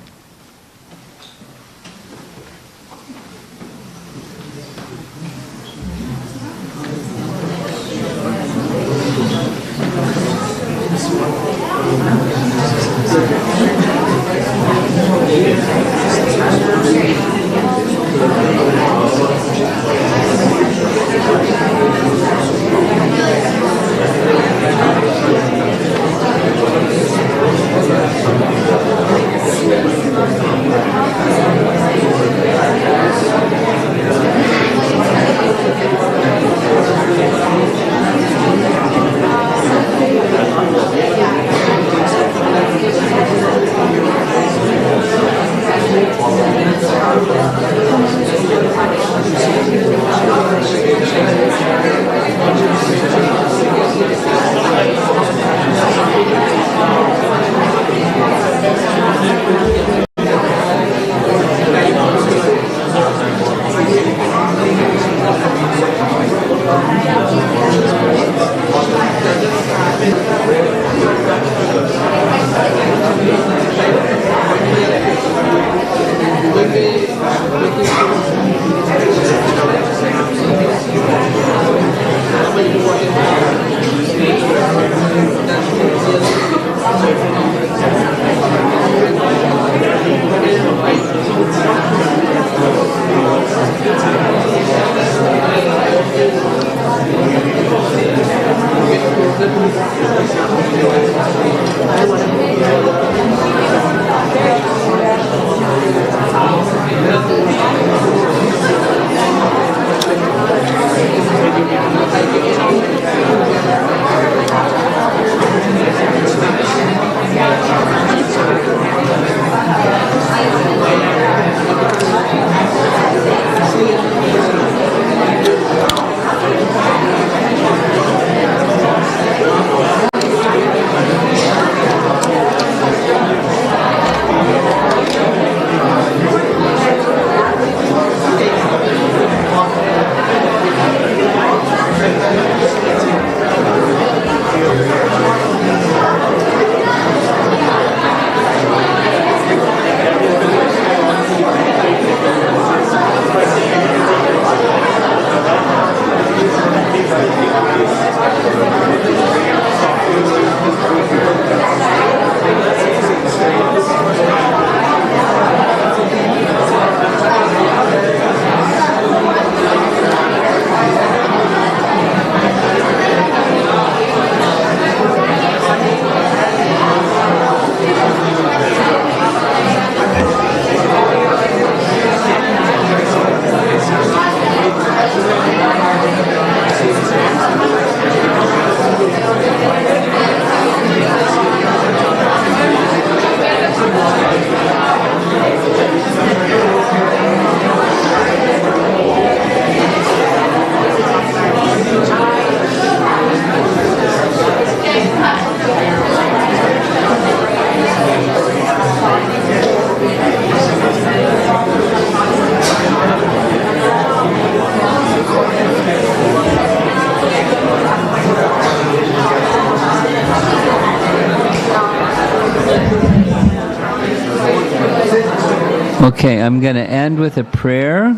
Okay, I'm going to end with a prayer.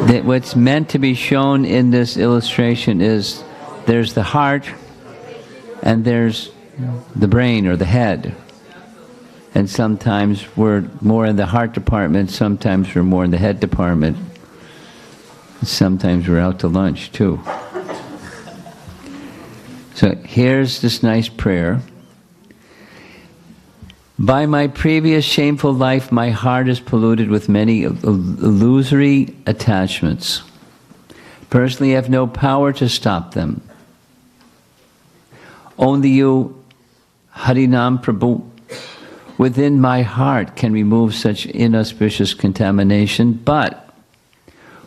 That what's meant to be shown in this illustration is there's the heart and there's the brain or the head. And sometimes we're more in the heart department, sometimes we're more in the head department. Sometimes we're out to lunch too. So here's this nice prayer. By my previous shameful life, my heart is polluted with many illusory attachments. Personally, I have no power to stop them. Only you, Harinam Prabhu, within my heart can remove such inauspicious contamination, but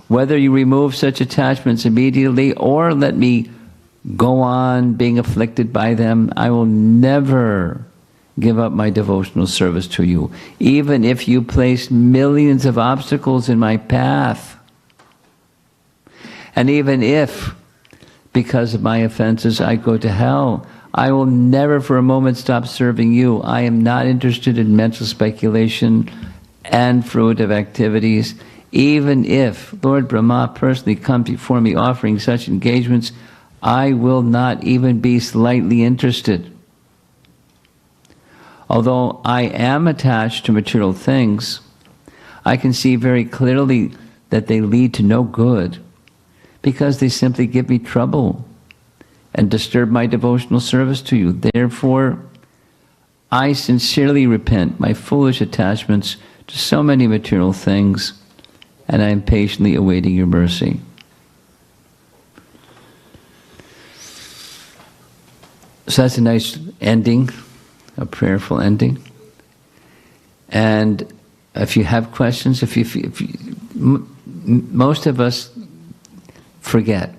whether you remove such attachments immediately or let me go on being afflicted by them, I will never give up my devotional service to you, even if you place millions of obstacles in my path. And even if, because of my offenses, I go to hell, I will never for a moment stop serving you. I am not interested in mental speculation and fruitive activities. Even if Lord Brahma personally comes before me offering such engagements, I will not even be slightly interested. Although I am attached to material things, I can see very clearly that they lead to no good because they simply give me trouble and disturb my devotional service to you. Therefore, I sincerely repent my foolish attachments to so many material things, and I am patiently awaiting your mercy. So that's a nice ending. A prayerful ending. And if you have questions, most of us forget.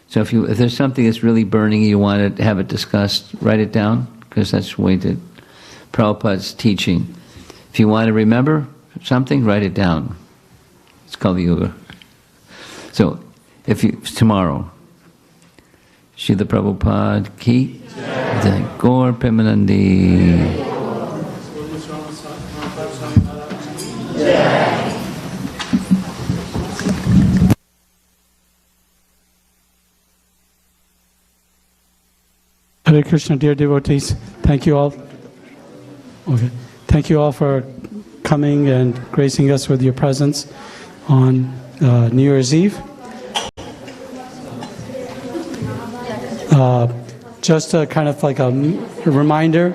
So if there's something that's really burning, you want to have it discussed, write it down, because that's the way that Prabhupada's teaching. If you want to remember something, write it down. It's called the yoga. So tomorrow, Srila Prabhupada ki jai, Gaur Premanandi. Hare Krishna, dear devotees, thank you all. Okay, thank you all for coming and gracing us with your presence on New Year's Eve. Just a kind of like a reminder.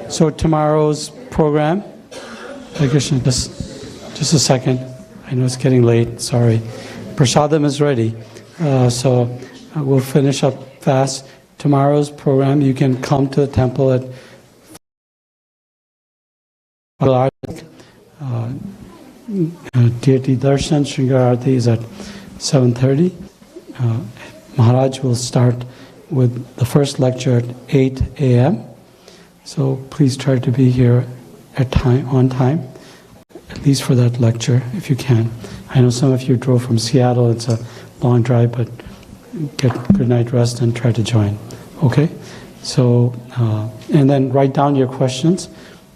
So tomorrow's program. Hare Krishna, just a second. I know it's getting late. Sorry. Prasadam is ready, so we'll finish up fast. Tomorrow's program, you can come to the temple at Deity Darshan, Shringar Arati is at 7:30. Maharaj will start with the first lecture at 8 a.m. So please try to be here on time, at least for that lecture, if you can. I know some of you drove from Seattle, it's a long drive, but get good night rest and try to join. Okay? So, and then write down your questions,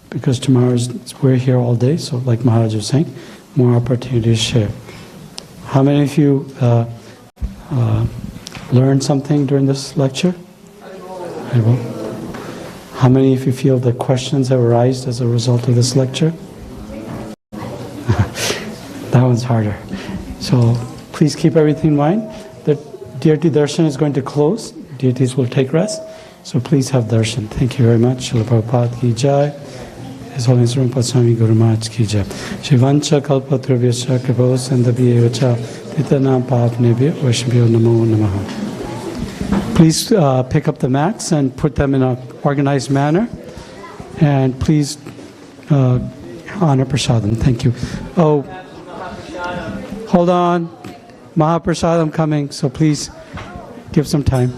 because we're here all day, so like Maharaj was saying, more opportunities to share. How many of you learned something during this lecture? I will. How many of you feel that questions have arisen as a result of this lecture? That one's harder. So please keep everything in mind. The Deity Darshan is going to close. Deities will take rest. So please have darshan. Thank you very much. Srila Prabhupada ki jai. His Holiness Rumpa Swami Guru Maharaj ki jai. Shivancha kalpatrubhyascha kripa sandhabhyevacha titanam papnebhyo vaishnavyo namo namaha. Please pick up the mats and put them in an organized manner. And please honor prasadam. Thank you. Oh, hold on. Mahaprasadam coming, so please give some time.